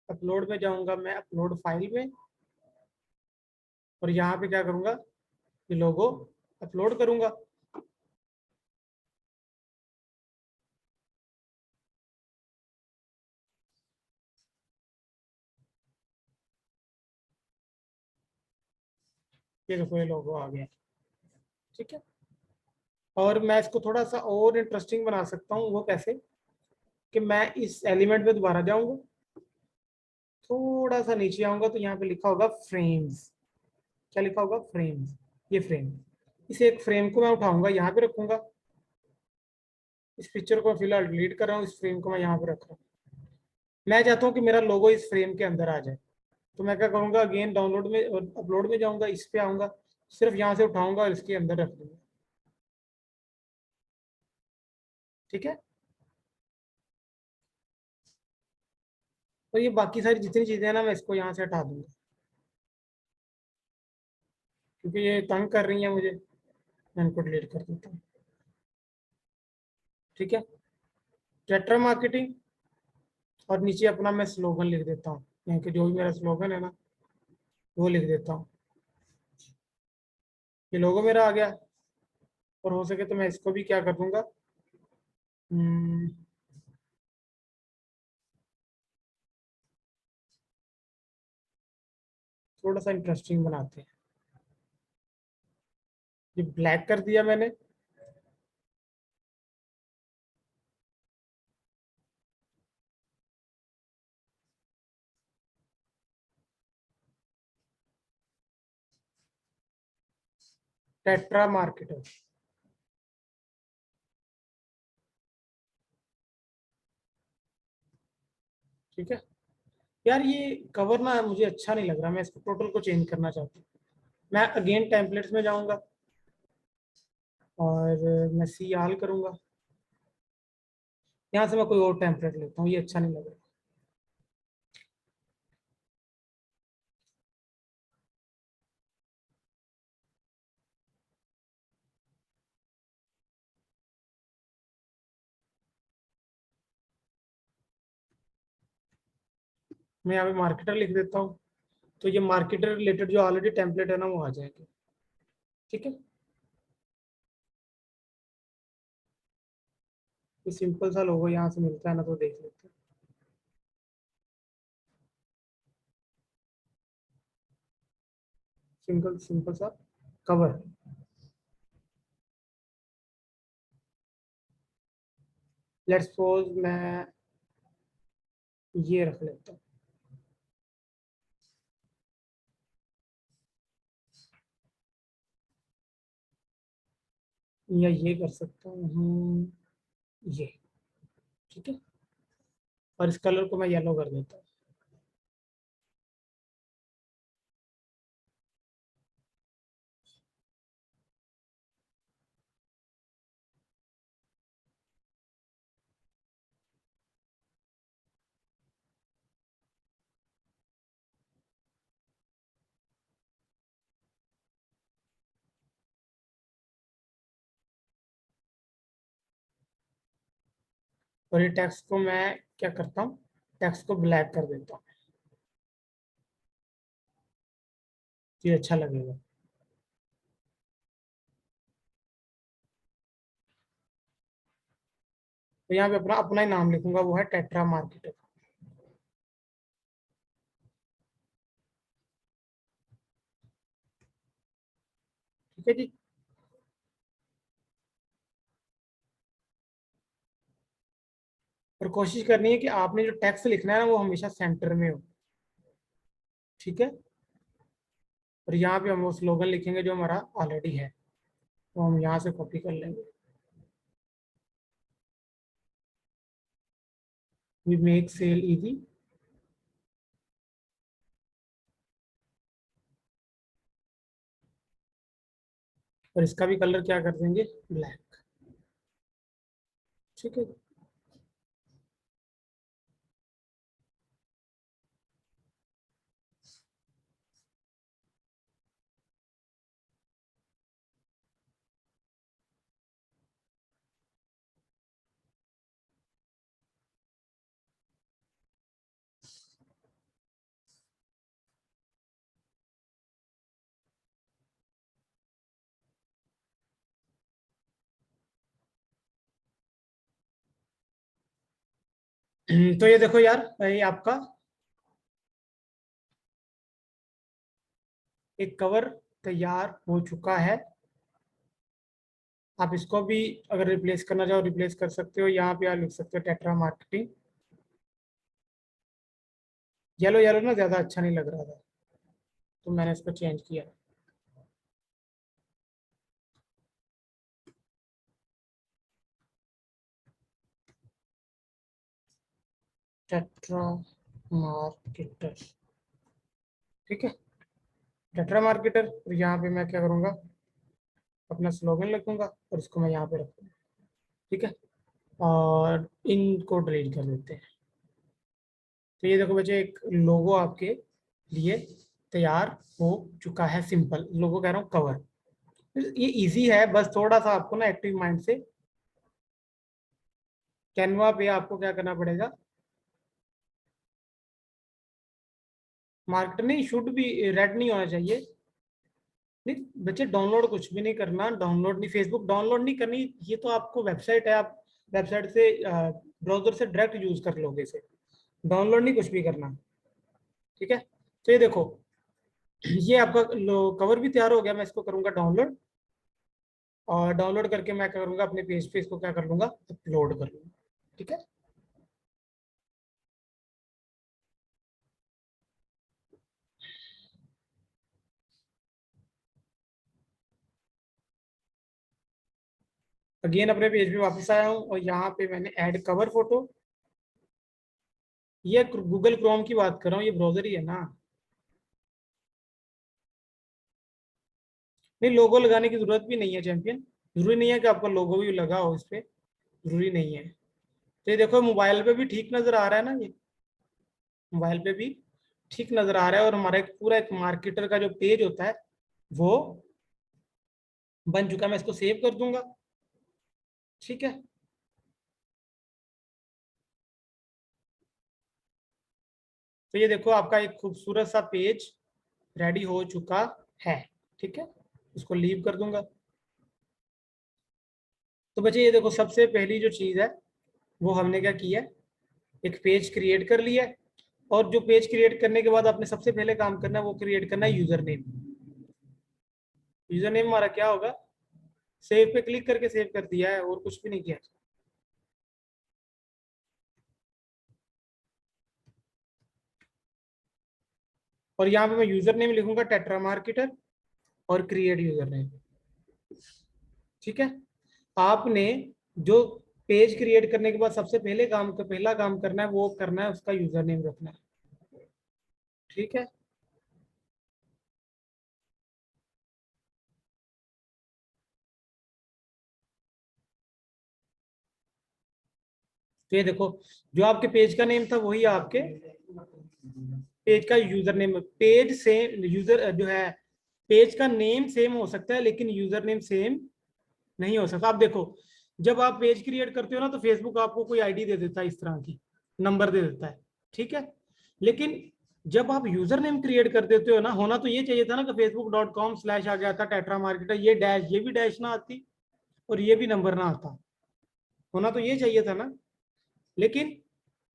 अपलोड में जाऊंगा मैं अपलोड फाइल में, और यहाँ पे क्या करूंगा, ये लोगो अपलोड करूंगा। ये देखो ये लोगो आ गया। ठीक है, और मैं इसको थोड़ा सा और इंटरेस्टिंग बना सकता हूँ। वो कैसे, कि मैं इस एलिमेंट पे दोबारा जाऊंगा, थोड़ा सा नीचे आऊंगा, तो यहाँ पे लिखा होगा फ्रेम्स। क्या लिखा होगा? फ्रेम्स। ये फ्रेम, इस एक फ्रेम को मैं उठाऊंगा, यहाँ पे रखूंगा। इस पिक्चर को फिलहाल डिलीट कर रहा हूँ, इस फ्रेम को मैं यहाँ पे रख रहा हूँ। मैं चाहता हूँ कि मेरा लोगो इस फ्रेम के अंदर आ जाए, तो मैं क्या करूंगा, अगेन डाउनलोड में और अपलोड में जाऊंगा, इस पे आऊंगा, सिर्फ यहाँ से उठाऊंगा और इसके अंदर रख दूंगा। ठीक है, और ये बाकी सारी जितनी चीजें हैं ना, मैं इसको यहाँ से हटा दूंगा, क्योंकि ये तंग कर रही है मुझे। मैं इनको डिलीट कर देता हूँ। ठीक है, टेट्रा मार्केटिंग, और नीचे अपना मैं स्लोगन लिख देता हूँ, यहाँ के जो भी मेरा स्लोगन है ना वो लिख देता हूँ। ये लोगो मेरा आ गया, और हो सके तो मैं इसको भी क्या कर दूंगा, हम्म, थोड़ा सा इंटरेस्टिंग बनाते हैं। ये ब्लैक कर दिया मैंने, टेट्रा मार्केटर। ठीक है यार, ये कवर ना मुझे अच्छा नहीं लग रहा, मैं इसको टोटल को चेंज करना चाहता हूँ। मैं अगेन टेम्पलेट्स में जाऊंगा, और मैं सी आल करूंगा। यहाँ से मैं कोई और टेम्पलेट लेता हूँ, ये अच्छा नहीं लग रहा। मैं यहाँ पे मार्केटर लिख देता हूँ, तो ये मार्केटर रिलेटेड जो ऑलरेडी टेम्पलेट है ना वो आ जाएगा। ठीक है, ये सिंपल सा लोगो यहाँ से मिलता है ना, तो देख लेते हैं। सिंपल सिंपल सा कवर। लेट्स सपोज मैं ये रख लेता हूँ, या ये कर सकता हूँ ये, ठीक है। और इस कलर को मैं येलो कर देता हूँ। और ये टेक्स्ट को मैं क्या करता हूँ, टेक्स्ट को ब्लैक कर देता हूँ, ये अच्छा लगेगा। तो यहाँ पे अपना अपना ही नाम लिखूंगा, वो है टेट्रा मार्केटर। ठीक है जी। और कोशिश करनी है कि आपने जो टेक्स्ट लिखना है ना, वो हमेशा सेंटर में हो, ठीक है। और यहाँ पे हम वो स्लोगन लिखेंगे जो हमारा ऑलरेडी है, तो हम यहाँ से कॉपी कर लेंगे। We make sell easy. और इसका भी कलर क्या कर देंगे, ब्लैक, ठीक है। तो ये देखो यार, ये आपका एक कवर तैयार हो चुका है। आप इसको भी अगर रिप्लेस करना चाहो रिप्लेस कर सकते हो, यहाँ पे आप लिख सकते हो टेट्रा मार्केटिंग। येलो येलो ना ज्यादा अच्छा नहीं लग रहा था, तो मैंने इसको चेंज किया। टेट्रा मार्केटर, ठीक है। Tetra marketer. और यहाँ पे मैं क्या करूँगा, अपना स्लोगन लिखूंगा और इसको मैं यहाँ पे रखूंगा, ठीक है। और इनको डिलीट कर देते हैं। तो ये देखो बच्चे, एक लोगो आपके लिए तैयार हो चुका है। सिंपल लोगो कह रहा हूँ, कवर। ये इजी है, बस थोड़ा सा आपको ना एक्टिव माइंड से कैनवा पे आपको क्या करना पड़ेगा, मार्केट नहीं, शुड भी रेड नहीं होना चाहिए। नहीं बच्चे, डाउनलोड कुछ भी नहीं करना, डाउनलोड नहीं, फेसबुक डाउनलोड नहीं करनी। ये तो आपको वेबसाइट है, आप वेबसाइट से ब्राउजर से डायरेक्ट यूज कर लोगे इसे, डाउनलोड नहीं कुछ भी करना, ठीक है। तो ये देखो, ये आपका कवर भी तैयार हो गया। मैं इसको करूंगा डाउनलोड, और डाउनलोड करके मैं क्या करूंगा, अपने पेज पे इसको क्या कर लूंगा, अपलोड कर लूंगा, ठीक है। अगेन अपने पेज पे वापस आया हूँ, और यहाँ पे मैंने ऐड कवर फोटो। ये गूगल क्रोम की बात कर रहा हूँ, ये ब्राउजर ही है ना। नहीं, लोगो लगाने की जरूरत भी नहीं है चैंपियन, जरूरी नहीं है कि आपका लोगो भी लगा हो इस पे, जरूरी नहीं है। तो ये देखो, मोबाइल पे भी ठीक नजर आ रहा है ना, ये मोबाइल पे भी ठीक नजर आ रहा है। और हमारा एक पूरा एक मार्केटर का जो पेज होता है वो बन चुका है। मैं इसको सेव कर दूंगा, ठीक है। तो ये देखो, आपका एक खूबसूरत सा पेज रेडी हो चुका है, ठीक है। इसको लीव कर दूंगा। तो बच्चे ये देखो, सबसे पहली जो चीज है वो हमने क्या किया, एक पेज क्रिएट कर लिया, और जो पेज क्रिएट करने के बाद आपने सबसे पहले काम करना है वो क्रिएट करना है यूजर नेम। यूजर नेम हमारा क्या होगा, सेव पे क्लिक करके सेव कर दिया है और कुछ भी नहीं किया। और यहाँ पे मैं यूजर नेम लिखूंगा टेट्रा मार्केटर और क्रिएट यूजर नेम। ठीक है, आपने जो पेज क्रिएट करने के बाद सबसे पहला काम करना है वो करना है उसका यूजर नेम रखना है। ठीक है, तो ये देखो, जो आपके पेज का नेम था वही आपके पेज का user name. Page same, user जो है, पेज का नेम सेम हो सकता है लेकिन यूजर नेम सेम नहीं हो सकता। आप देखो, जब आप पेज क्रिएट करते हो ना तो फेसबुक आपको कोई आईडी दे देता है, इस तरह की नंबर दे देता है। ठीक है, लेकिन जब आप यूजर नेम क्रिएट कर देते हो ना, होना तो ये चाहिए था ना कि facebook.com/ आ गया था टेट्रा मार्केटर, ये डैश, ये भी डैश ना आती और ये भी नंबर ना आता, होना तो ये चाहिए था ना। लेकिन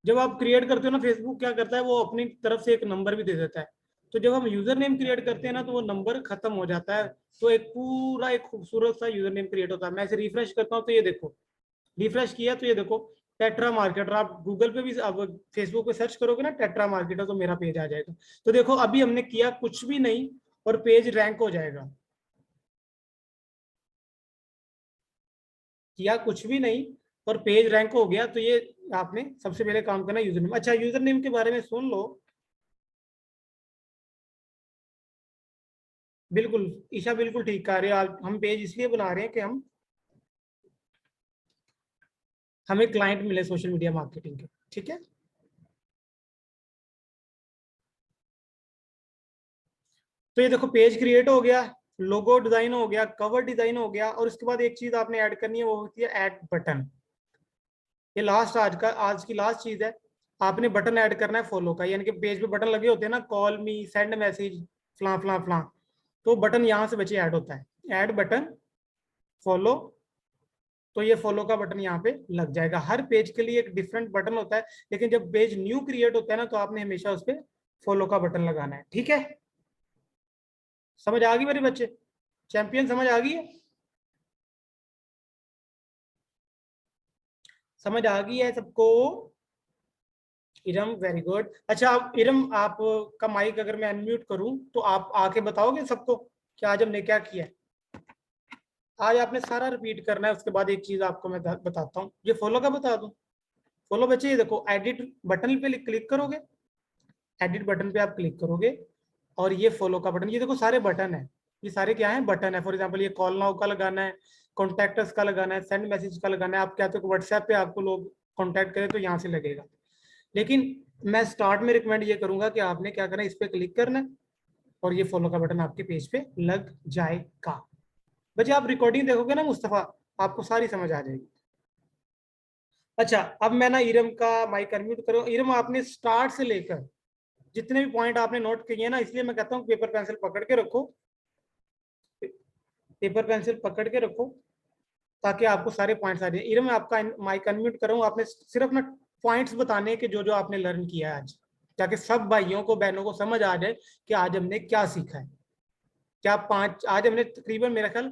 जब आप क्रिएट करते हो ना, फेसबुक क्या करता है, वो अपनी तरफ से एक नंबर भी दे देता है। तो जब हम यूजर नेम क्रिएट करते हैं ना तो वो नंबर खत्म हो जाता है, तो एक पूरा एक खूबसूरत सा यूजर नेम क्रिएट होता है। मैं इसे रिफ्रेश करता हूँ तो ये देखो, रिफ्रेश किया तो ये देखो टेट्रा मार्केटर। आप गूगल पे भी, अब फेसबुक पे सर्च करोगे ना टेट्रा मार्केटर तो मेरा पेज आ जाएगा। तो देखो अभी हमने किया कुछ भी नहीं और पेज रैंक हो जाएगा, किया कुछ भी नहीं और पेज रैंक हो गया। तो ये आपने सबसे पहले काम करना यूजर नेम। अच्छा, यूजर नेम के बारे में सुन लो। बिल्कुल ईशा, बिल्कुल ठीक कह रहे हो आप। हम पेज इसलिए बना रहे हैं कि हमें क्लाइंट मिले सोशल मीडिया मार्केटिंग के। ठीक है, तो ये देखो पेज क्रिएट हो गया, लोगो डिजाइन हो गया, कवर डिजाइन हो गया, और इसके बाद एक चीज आपने ऐड करनी है वो होती है ऐड बटन। ये लास्ट आज की लास्ट चीज है। आपने बटन ऐड करना है फॉलो का, यानी कि पेज पे बटन लगे होते हैं ना, कॉल मी, सेंड मैसेज, फला फला फला, तो बटन यहाँ से बचे ऐड होता है, ऐड बटन फॉलो। तो ये फॉलो का बटन यहाँ पे लग जाएगा। हर पेज के लिए एक डिफरेंट बटन होता है, लेकिन जब पेज न्यू क्रिएट होता है ना तो आपने हमेशा उस पर फॉलो का बटन लगाना है। ठीक है, समझ आ गई मेरे बच्चे? चैंपियन समझ आ गई है? समझ आ गई है सबको? Iram very good. अच्छा, आप इरम, आप का माइक अगर मैं अनम्यूट करूं तो आप आके बताओगे सबको कि आज हमने क्या किया है। आज आपने सारा रिपीट करना है, उसके बाद एक चीज आपको मैं बताता हूँ। ये फॉलो का बता दूं। फॉलो बच्चे, ये देखो एडिट बटन पे क्लिक करोगे, एडिट बटन पे आप क्लिक करोगे और ये फॉलो का बटन, ये देखो सारे बटन है, ये सारे क्या है, बटन है। फॉर एग्जांपल ये कॉल नाउ का लगाना है, कॉन्टैक्टस का लगाना है, सेंड मैसेज का लगाना है। आप क्या तो व्हाट्सएप पे आपको लोग कॉन्टैक्ट करें तो यहाँ से लगेगा। लेकिन मैं स्टार्ट में रिकमेंड ये करूंगा कि आपने क्या करना है, इस पर क्लिक करना है और ये फॉलो का बटन आपके पेज पे लग जाएगा। बच्चे आप रिकॉर्डिंग देखोगे ना मुस्तफा, आपको सारी समझ आ जाएगी। अच्छा, अब मैं ना इरम का माइक अनम्यूट करो। इरम, आपने स्टार्ट से लेकर जितने भी पॉइंट आपने नोट किए हैं ना, इसलिए मैं कहता हूँ पेपर पेंसिल पकड़ के रखो, पेपर पेंसिल पकड़ के रखो ताकि आपको सारे पॉइंट्स आ जाए। इरम, मैं आपका माइक अनम्यूट करूँ, आपने सिर्फ ना पॉइंट्स बताने के जो जो आपने लर्न किया है आज, ताकि सब भाइयों को बहनों को समझ आ जाए कि आज हमने क्या सीखा है। क्या पांच, आज हमने तकरीबन मेरा ख्याल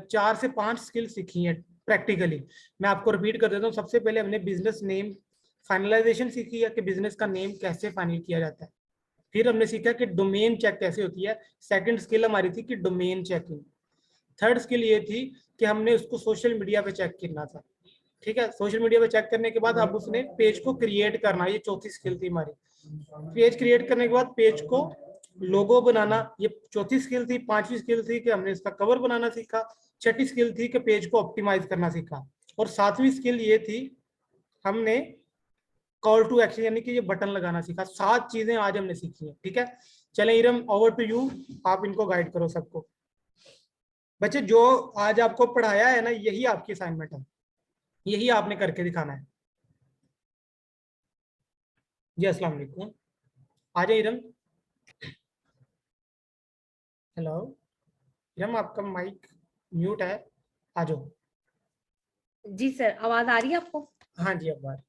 4 से 5 स्किल सीखी हैं प्रैक्टिकली। मैं आपको रिपीट कर देता हूँ। सबसे पहले हमने बिजनेस नेम फाइनलाइजेशन सीखी है कि बिजनेस का नेम कैसे फाइनल किया जाता है। फिर हमने सीखा कि डोमेन चेक कैसे होती है। सेकंड स्किल हमारी थी कि डोमेन चेकिंग। थर्ड स्किल ये थी कि हमने उसको सोशल मीडिया पे चेक करना था। ठीक है, सोशल मीडिया पे चेक करने के बाद अब उसने पेज को क्रिएट करना, ये चौथी स्किल थी हमारी। पेज क्रिएट करने के बाद पेज को लोगो बनाना, ये चौथी स्किल थी। पांचवी स्किल थी कि हमने इसका कवर बनाना सीखा। छठी स्किल थी कि पेज को ऑप्टिमाइज करना सीखा। और सातवीं स्किल ये थी, हमने कॉल टू एक्शन यानी कि ये बटन लगाना सीखा। 7 चीजें आज हमने सीखी हैं। ठीक है, चले इरम, ओवर टू यू, आप इनको गाइड करो सबको। बच्चे, जो आज आपको पढ़ाया है ना, यही आपकी असाइनमेंट है, यही आपने करके दिखाना है। जी अस्सलाम वालेकुम, आ जाए इरम। हेलो इरम, आपका माइक म्यूट है, आ जाओ। जी सर, आवाज आ रही है आपको? हाँ जी अखबार।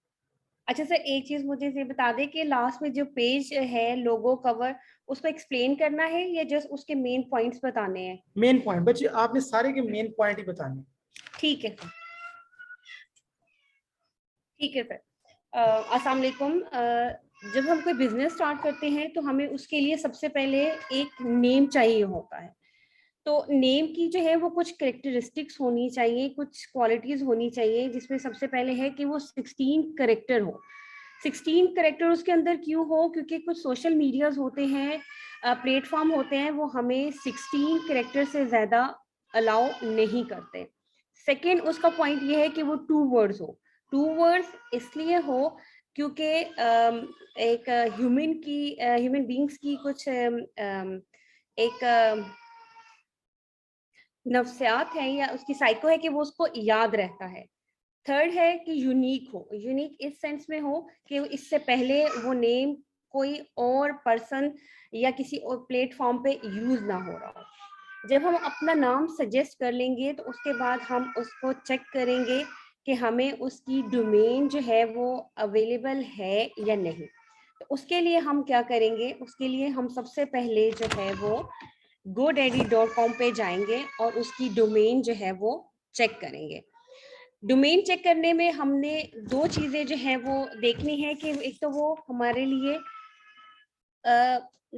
अच्छा सर, एक चीज मुझे ये बता दें कि लास्ट में जो पेज है लोगो कवर, उसको एक्सप्लेन करना है या जस्ट उसके मेन पॉइंट्स बताने हैं? मेन पॉइंट बच्चे, आपने सारे के मेन पॉइंट ही बताने हैं। ठीक है सर, ठीक है सर। अस्सलाम वालेकुम। जब हम कोई बिजनेस स्टार्ट करते हैं तो हमें उसके लिए सबसे पहले एक नेम चाहिए होता है। तो नेम की जो है वो कुछ कैरेक्टरिस्टिक्स होनी चाहिए, कुछ क्वालिटीज होनी चाहिए, जिसमें सबसे पहले है कि वो 16 करेक्टर हो। 16 करेक्टर उसके अंदर क्यों हो? क्योंकि कुछ सोशल मीडियाज होते हैं, प्लेटफॉर्म होते हैं, वो हमें 16 करेक्टर से ज़्यादा अलाउ नहीं करते। सेकेंड उसका पॉइंट ये है कि वो 2 वर्ड्स हो। 2 वर्ड्स इसलिए हो क्योंकि एक ह्यूमन बींग्स की कुछ एक नफ्सियात है या उसकी साइको है कि वो उसको याद रहता है। थर्ड है कि यूनिक हो। यूनिक इस सेंस में हो कि इससे पहले वो नेम कोई और पर्सन या किसी और प्लेटफॉर्म पे यूज ना हो रहा हो। जब हम अपना नाम सजेस्ट कर लेंगे तो उसके बाद हम उसको चेक करेंगे कि हमें उसकी डोमेन जो है वो अवेलेबल है या नहीं। तो उसके लिए हम क्या करेंगे? उसके लिए हम सबसे पहले जो है वो godaddy.com पे जाएंगे और उसकी डोमेन जो है वो चेक करेंगे। डोमेन चेक करने में हमने 2 चीजें जो है वो देखनी है कि एक तो वो हमारे लिए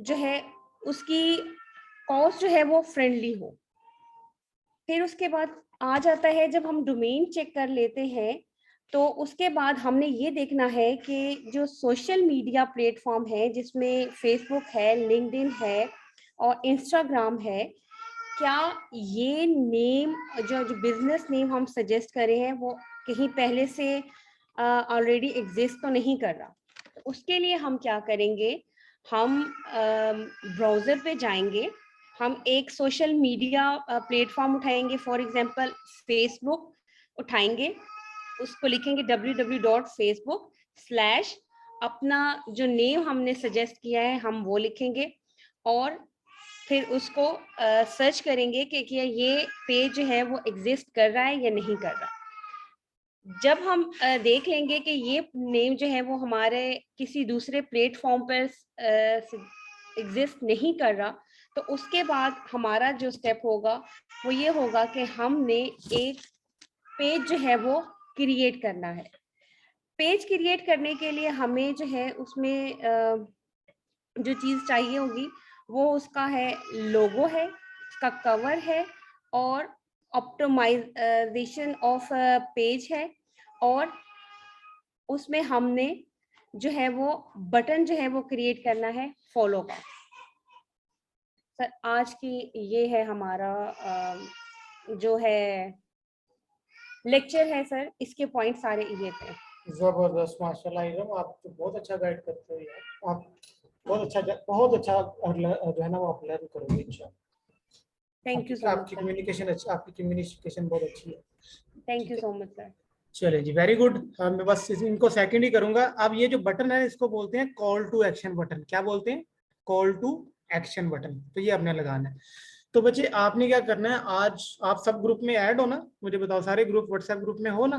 जो है उसकी कॉस्ट जो है वो फ्रेंडली हो। फिर उसके बाद आ जाता है जब हम डोमेन चेक कर लेते हैं तो उसके बाद हमने ये देखना है कि जो सोशल मीडिया प्लेटफॉर्म है जिसमें फेसबुक है, लिंक्डइन है और इंस्टाग्राम है, क्या ये नेम जो बिजनेस नेम हम सजेस्ट कर रहे हैं वो कहीं पहले से ऑलरेडी एग्जिस्ट तो नहीं कर रहा? तो उसके लिए हम क्या करेंगे? हम ब्राउज़र पे जाएंगे, हम एक सोशल मीडिया प्लेटफॉर्म उठाएंगे, फॉर एग्जांपल फेसबुक उठाएंगे, उसको लिखेंगे www.facebook/ अपना जो नेम हमने सजेस्ट किया है हम वो लिखेंगे और फिर उसको सर्च करेंगे कि क्या ये पेज जो है वो एग्जिस्ट कर रहा है या नहीं कर रहा। जब हम देख लेंगे कि ये नेम जो है वो हमारे किसी दूसरे प्लेटफॉर्म पर एग्जिस्ट नहीं कर रहा, तो उसके बाद हमारा जो स्टेप होगा वो ये होगा कि हमने एक पेज जो है वो क्रिएट करना है। पेज क्रिएट करने के लिए हमें जो है उसमें जो चीज़ चाहिए होगी वो उसका है लोगो है, उसका कवर है और ऑप्टिमाइजेशन ऑफ पेज है और उसमें हमने जो है वो बटन जो है वो क्रिएट करना है फॉलो का। सर आज की ये है हमारा जो है लेक्चर है सर, इसके पॉइंट सारे ये थे। जबरदस्त, माशाल्लाह इरम, आप तो बहुत अच्छा गाइड करते हो यार। आप बहुत अच्छा जो है ना वो आप लर्न करोगे इंशाल्लाह। थैंक यू सो मच आपकी सर। कम्युनिकेशन अच्छी, आपकी कम्युनिकेशन बहुत अच्छी है। थैंक यू ठीक है, सो मच सर। चलिए जी, वेरी गुड। मैं बस इनको सेकंड ही करूंगा। अब ये जो बटन है इसको बोलते हैं कॉल टू एक्शन बटन। क्या बोलते हैं? Call to action button. तो ये आपने लगाना है। तो बच्चे आपने क्या करना है, आज आप सब ग्रुप में ऐड हो ना? मुझे बताओ, सारे ग्रुप व्हाट्सएप ग्रुप में हो ना?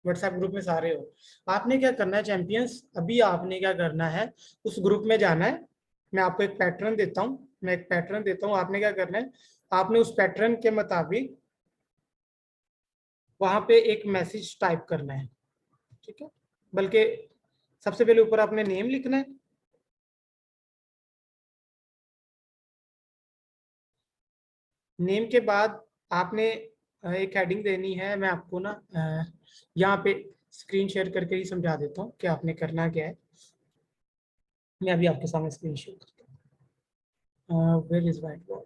व्हाट्सएप ग्रुप में सारे हो। आपने क्या करना है चैंपियंस, अभी आपने क्या करना है, उस ग्रुप में जाना है। मैं आपको एक पैटर्न देता हूँ, आपने क्या करना है, आपने उस पैटर्न के मुताबिक वहां पे एक मैसेज टाइप करना है। ठीक है, बल्कि सबसे पहले ऊपर आपने नेम लिखना है। नेम के बाद आपने एक हेडिंग देनी है। मैं आपको ना यहाँ पे स्क्रीन शेयर करके ही समझा देता हूँ कि आपने करना क्या है। मैं अभी आपके सामने स्क्रीन शेयर करता हूँ। Where is white board?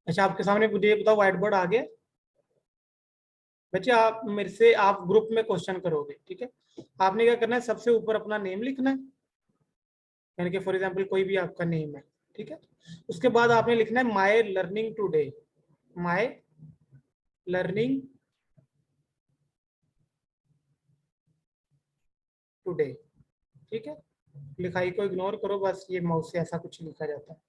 अच्छा, आपके सामने मुझे ये बताओ, व्हाइट बोर्ड आ गया? बच्चे आप मेरे से, आप ग्रुप में क्वेश्चन करोगे, ठीक है? आपने क्या करना है, सबसे ऊपर अपना नेम लिखना है, यानी कि फॉर एग्जांपल कोई भी आपका नेम है, ठीक है? उसके बाद आपने लिखना है my learning today, my learning today. ठीक है, लिखाई को इग्नोर करो, बस ये माउस से ऐसा कुछ लिखा जाता है।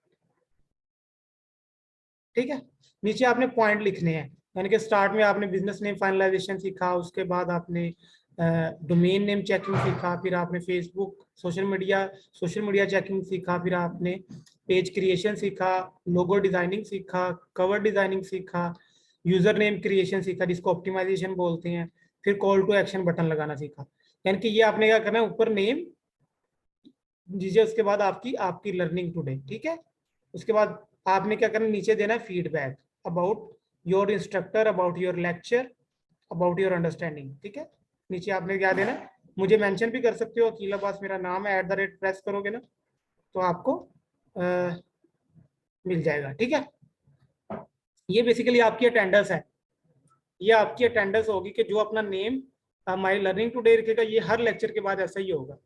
ठीक है, नीचे आपने पॉइंट लिखने हैं। यानी कि स्टार्ट में आपने बिजनेस नेम फाइनलाइजेशन सीखा, उसके बाद आपने डोमेन नेम चेकिंग सीखा, फिर आपने फेसबुक सोशल मीडिया चेकिंग सीखा, फिर आपने पेज क्रिएशन सीखा, लोगो डिजाइनिंग सीखा, कवर डिजाइनिंग सीखा, यूजर नेम क्रिएशन सीखा जिसको ऑप्टिमाइजेशन बोलते हैं, फिर कॉल टू एक्शन बटन लगाना सीखा। यानी कि ये आपने क्या करना है, ऊपर नेम दीजिए, उसके बाद आपकी आपकी लर्निंग टुडे, ठीक है। उसके बाद आपने क्या करना है, नीचे देना है feedback about your instructor, about your lecture, about your understanding, ठीक है। नीचे आपने क्या देना है, मुझे मेंशन भी कर सकते हो, अकील अब्बास मेरा नाम है, @ प्रेस करोगे ना तो आपको मिल जाएगा, ठीक है। ये बेसिकली आपकी अटेंडेंस है, ये आपकी अटेंडेंस होगी कि जो अपना नेम माई लर्निंग टुडे रखेगा, ये हर लेक्चर के बाद ऐसा ही होगा।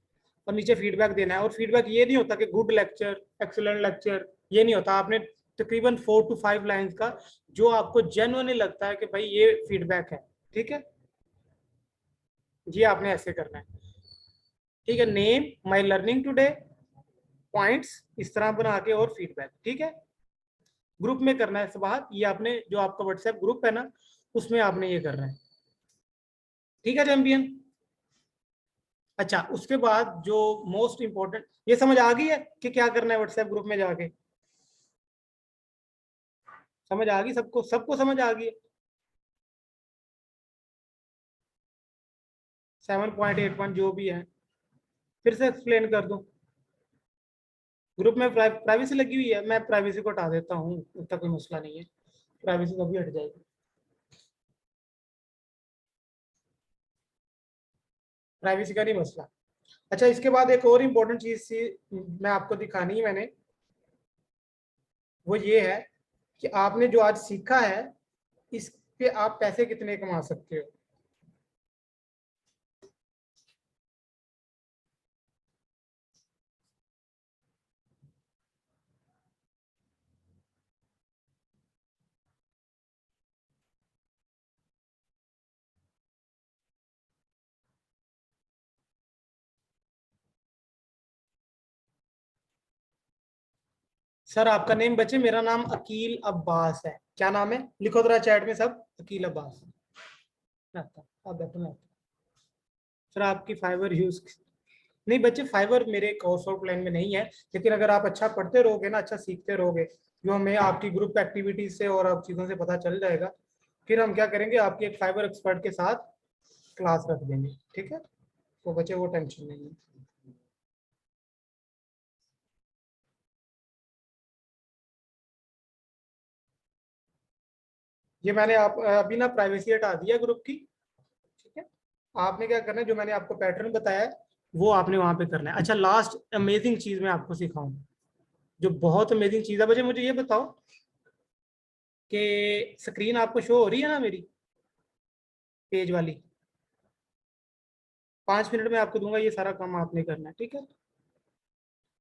और नीचे फीडबैक देना है, और फीडबैक ये नहीं होता कि गुड लेक्चर, एक्सीलेंट लेक्चर, ये नहीं होता। आपने तकरीबन 4 to 5 लाइंस का जो आपको जेन्युइनली लगता है कि भाई ये फीडबैक है, ठीक है, ये आपने ऐसे करना है, ठीक है। Name, my learning today, points इस तरह बना के, और फीडबैक, ठीक है। ग्रुप में करना है बात, ये आपने जो आपका व्हाट्सएप ग्रुप है ना, उसमें आपने ये करना है, ठीक है चैंपियन। अच्छा, उसके बाद जो मोस्ट इंपॉर्टेंट, ये समझ आ गई है कि क्या करना है व्हाट्सएप ग्रुप में जाके? समझ आ गई सबको? सबको समझ आ गई? 7.81 जो भी है, फिर से एक्सप्लेन कर दूं। ग्रुप में प्राइवेसी लगी हुई है, मैं प्राइवेसी को हटा देता हूँ, उसका कोई मसला नहीं है, प्राइवेसी तो भी हट जाएगी, प्राइवेसी का नहीं मसला। अच्छा, इसके बाद एक और इम्पोर्टेंट चीज थी मैं आपको दिखानी है मैंने, वो ये है कि आपने जो आज सीखा है इस पे आप पैसे कितने कमा सकते हो। सर आपका नेम बच्चे, मेरा नाम अकील अब्बास है, क्या नाम है लिखो जरा चैट में सब, अकील अब्बास। आप बैठो ना। सर आपकी फाइबर यूज नहीं बच्चे, फाइबर मेरे कोर्स आउट प्लान में नहीं है, लेकिन अगर आप अच्छा पढ़ते रहोगे ना, अच्छा सीखते रहोगे, जो हमें आपकी ग्रुप एक्टिविटीज से और आप चीज़ों से पता चल जाएगा, फिर हम क्या करेंगे, आपकी एक फाइबर एक्सपर्ट के साथ क्लास रख देंगे, ठीक है। तो बच्चे वो टेंशन नहीं है। ये मैंने आप अभी ना प्राइवेसी हटा दिया ग्रुप की, ठीक है। आपने क्या करना है, जो मैंने आपको पैटर्न बताया है वो आपने वहां पे करना है। अच्छा, लास्ट अमेजिंग चीज मैं आपको सिखाऊं, जो बहुत अमेजिंग चीज है बच्चे, मुझे ये बताओ कि स्क्रीन आपको शो हो रही है ना मेरी पेज वाली? 5 मिनट में आपको दूंगा, ये सारा काम आपने करना है, ठीक है।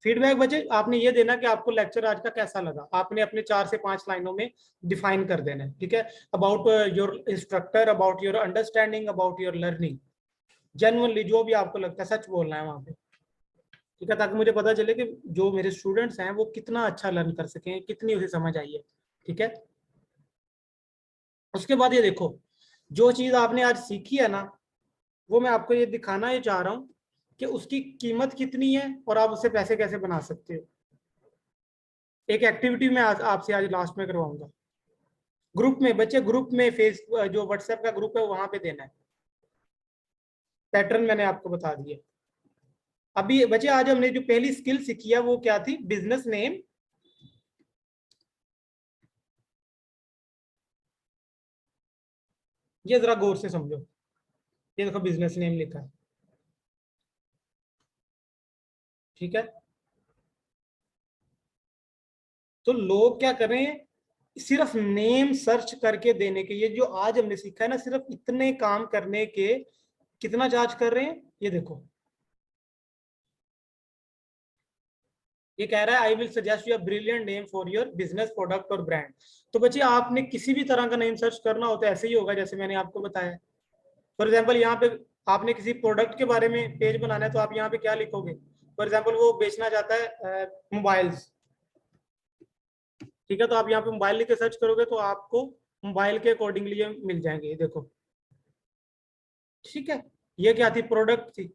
फीडबैक बचे आपने ये देना कि आपको लेक्चर आज का कैसा लगा, आपने अपने 4 से 5 लाइनों में डिफाइन कर देना है, ठीक है। About your instructor, about your understanding, about your learning, genuinely जो भी आपको लगता है सच बोलना है वहां पे, ठीक है, ताकि मुझे पता चले कि जो मेरे स्टूडेंट्स हैं वो कितना अच्छा लर्न कर सकें, कितनी उसे समझ आई है, ठीक है। उसके बाद ये देखो, जो चीज आपने आज सीखी है ना, वो मैं आपको ये दिखाना ही चाह रहा हूँ कि उसकी कीमत कितनी है और आप उससे पैसे कैसे बना सकते हो। एक एक्टिविटी मैं आपसे आज लास्ट में करवाऊंगा, ग्रुप में बच्चे, ग्रुप में फेस जो व्हाट्सएप का ग्रुप है वहां पे देना है। पैटर्न मैंने आपको बता दिया। अभी बच्चे आज हमने जो पहली स्किल सीखी है वो क्या थी, बिजनेस नेम। ये जरा गौर से समझो, ये देखो बिजनेस नेम लिखा है, ठीक है। तो लोग क्या कर रहे हैं, सिर्फ नेम सर्च करके देने के, ये जो आज हमने सीखा है ना, सिर्फ इतने काम करने के कितना चार्ज कर रहे हैं, ये देखो। ये कह रहा है I will suggest you a brilliant name for your business, product और ब्रांड। तो बच्चे आपने किसी भी तरह का नेम सर्च करना हो तो ऐसे ही होगा जैसे मैंने आपको बताया। फॉर एग्जाम्पल यहाँ पे आपने किसी प्रोडक्ट के बारे में पेज बनाना है तो आप यहाँ पे क्या लिखोगे, फॉर एग्जाम्पल वो बेचना चाहता है मोबाइल्स, ठीक है, तो आप यहाँ पे मोबाइल लिख के सर्च करोगे तो आपको मोबाइल के अकॉर्डिंगली ये मिल जाएंगे, ये देखो। ठीक है, ये क्या थी, प्रोडक्ट थी।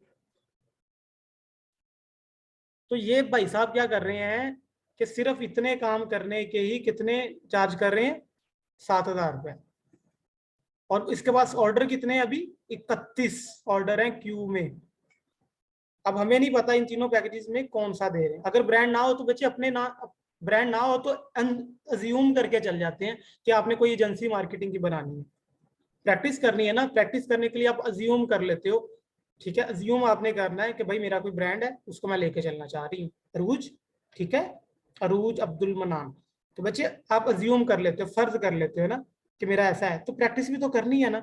तो ये भाई साहब क्या कर रहे हैं कि सिर्फ इतने काम करने के ही कितने चार्ज कर रहे हैं, 7,000 रुपये। और इसके पास ऑर्डर कितने हैं अभी, 31 ऑर्डर हैं क्यू में। अब हमें नहीं पता इन तीनों पैकेजेस में कौन सा दे रहे हैं। अगर ब्रांड ना हो तो बच्चे अपने ना, ब्रांड ना हो तो अज्यूम करके चल जाते हैं कि आपने कोई एजेंसी मार्केटिंग की बनानी है। प्रैक्टिस करनी है ना, प्रैक्टिस करने के लिए आप अज्यूम कर लेते हो। ठीक है, अज्यूम आपने करना है कि भाई मेरा कोई ब्रांड है, उसको मैं लेके चलना चाह रही हूँ, अरूज। ठीक है, अरूज अब्दुल मनान। तो बच्चे आप अज्यूम कर लेते हो, फर्ज कर लेते हो ना कि मेरा ऐसा है, तो प्रैक्टिस भी तो करनी है ना।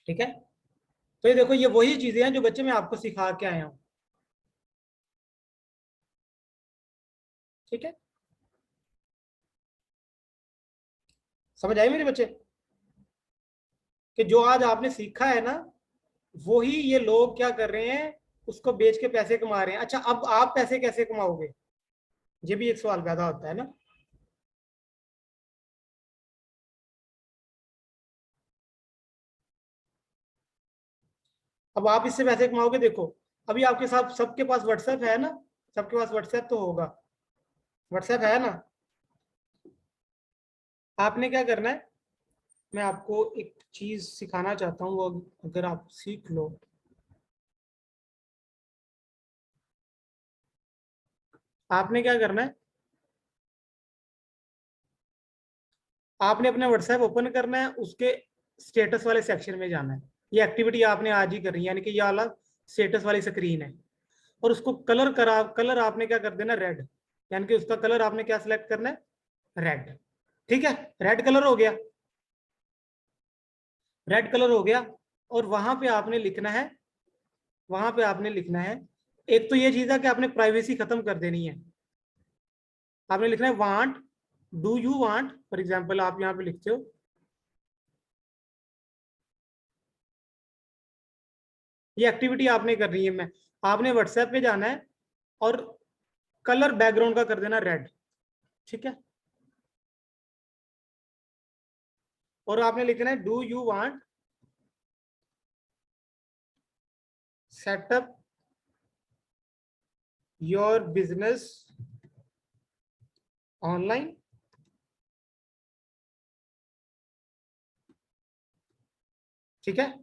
ठीक है, तो ये देखो, ये वही चीजें हैं जो बच्चे मैं आपको सिखा के आया हूँ। ठीक है, समझ आई मेरे बच्चे कि जो आज आपने सीखा है ना, वही ये लोग क्या कर रहे हैं, उसको बेच के पैसे कमा रहे हैं। अच्छा, अब आप पैसे कैसे कमाओगे, ये भी एक सवाल पैदा होता है ना। अब आप इससे पैसे कमाओगे, देखो अभी आपके साथ सबके पास व्हाट्सएप है ना, सबके पास व्हाट्सएप तो होगा, व्हाट्सएप है ना। आपने क्या करना है, मैं आपको एक चीज सिखाना चाहता हूँ, वो अगर आप सीख लो। आपने क्या करना है, आपने अपना व्हाट्सएप ओपन करना है, उसके स्टेटस वाले सेक्शन में जाना है। ये एक्टिविटी आपने आज ही करनी है, यानी कि ये वाला स्टेटस वाली स्क्रीन है। और उसको कलर आपने क्या कर देना, रेड। यानी कि उसका कलर आपने क्या सिलेक्ट करना है, रेड। ठीक है, रेड कलर हो गया, रेड कलर हो गया। और वहां पे आपने लिखना है, वहां पे आपने लिखना है, एक तो ये चीज है कि आपने प्राइवेसी खत्म कर देनी है। आपने लिखना है want, do you want, for example आप यहाँ पे लिखते हो, ये एक्टिविटी आपने करनी है। मैं आपने व्हाट्सएप पे जाना है और कलर बैकग्राउंड का कर देना रेड। ठीक है, और आपने लिखना है do you want setup your business online. ठीक है,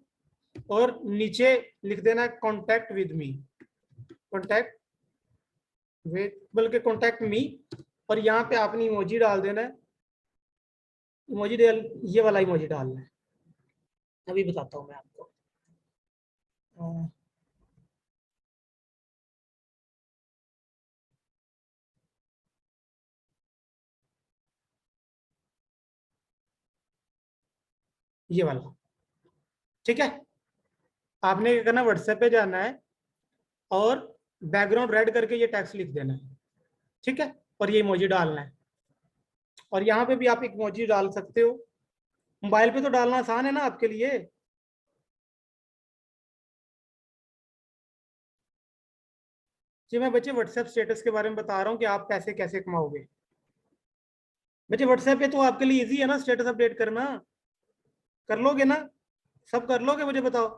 और नीचे लिख देना contact with me, contact with, बल्कि कॉन्टैक्ट मी। और यहाँ पे आपने इमोजी डाल देना है, इमोजी डाल, ये वाला इमोजी डालना है। अभी बताता हूँ मैं आपको। ये वाला। ठीक है, आपने क्या करना, व्हाट्सएप पे जाना है और बैकग्राउंड रेड करके ये टेक्स्ट लिख देना है। ठीक है, और ये इमोजी डालना है। और यहाँ पे भी आप एक इमोजी डाल सकते हो। मोबाइल पे तो डालना आसान है ना आपके लिए। जी, मैं बच्चे व्हाट्सएप स्टेटस के बारे में बता रहा हूँ कि आप पैसे कैसे कमाओगे। बच्चे व्हाट्सएप पे तो आपके लिए इजी है ना स्टेटस अपडेट करना, कर लोगे ना, सब कर लोगे, मुझे बताओ।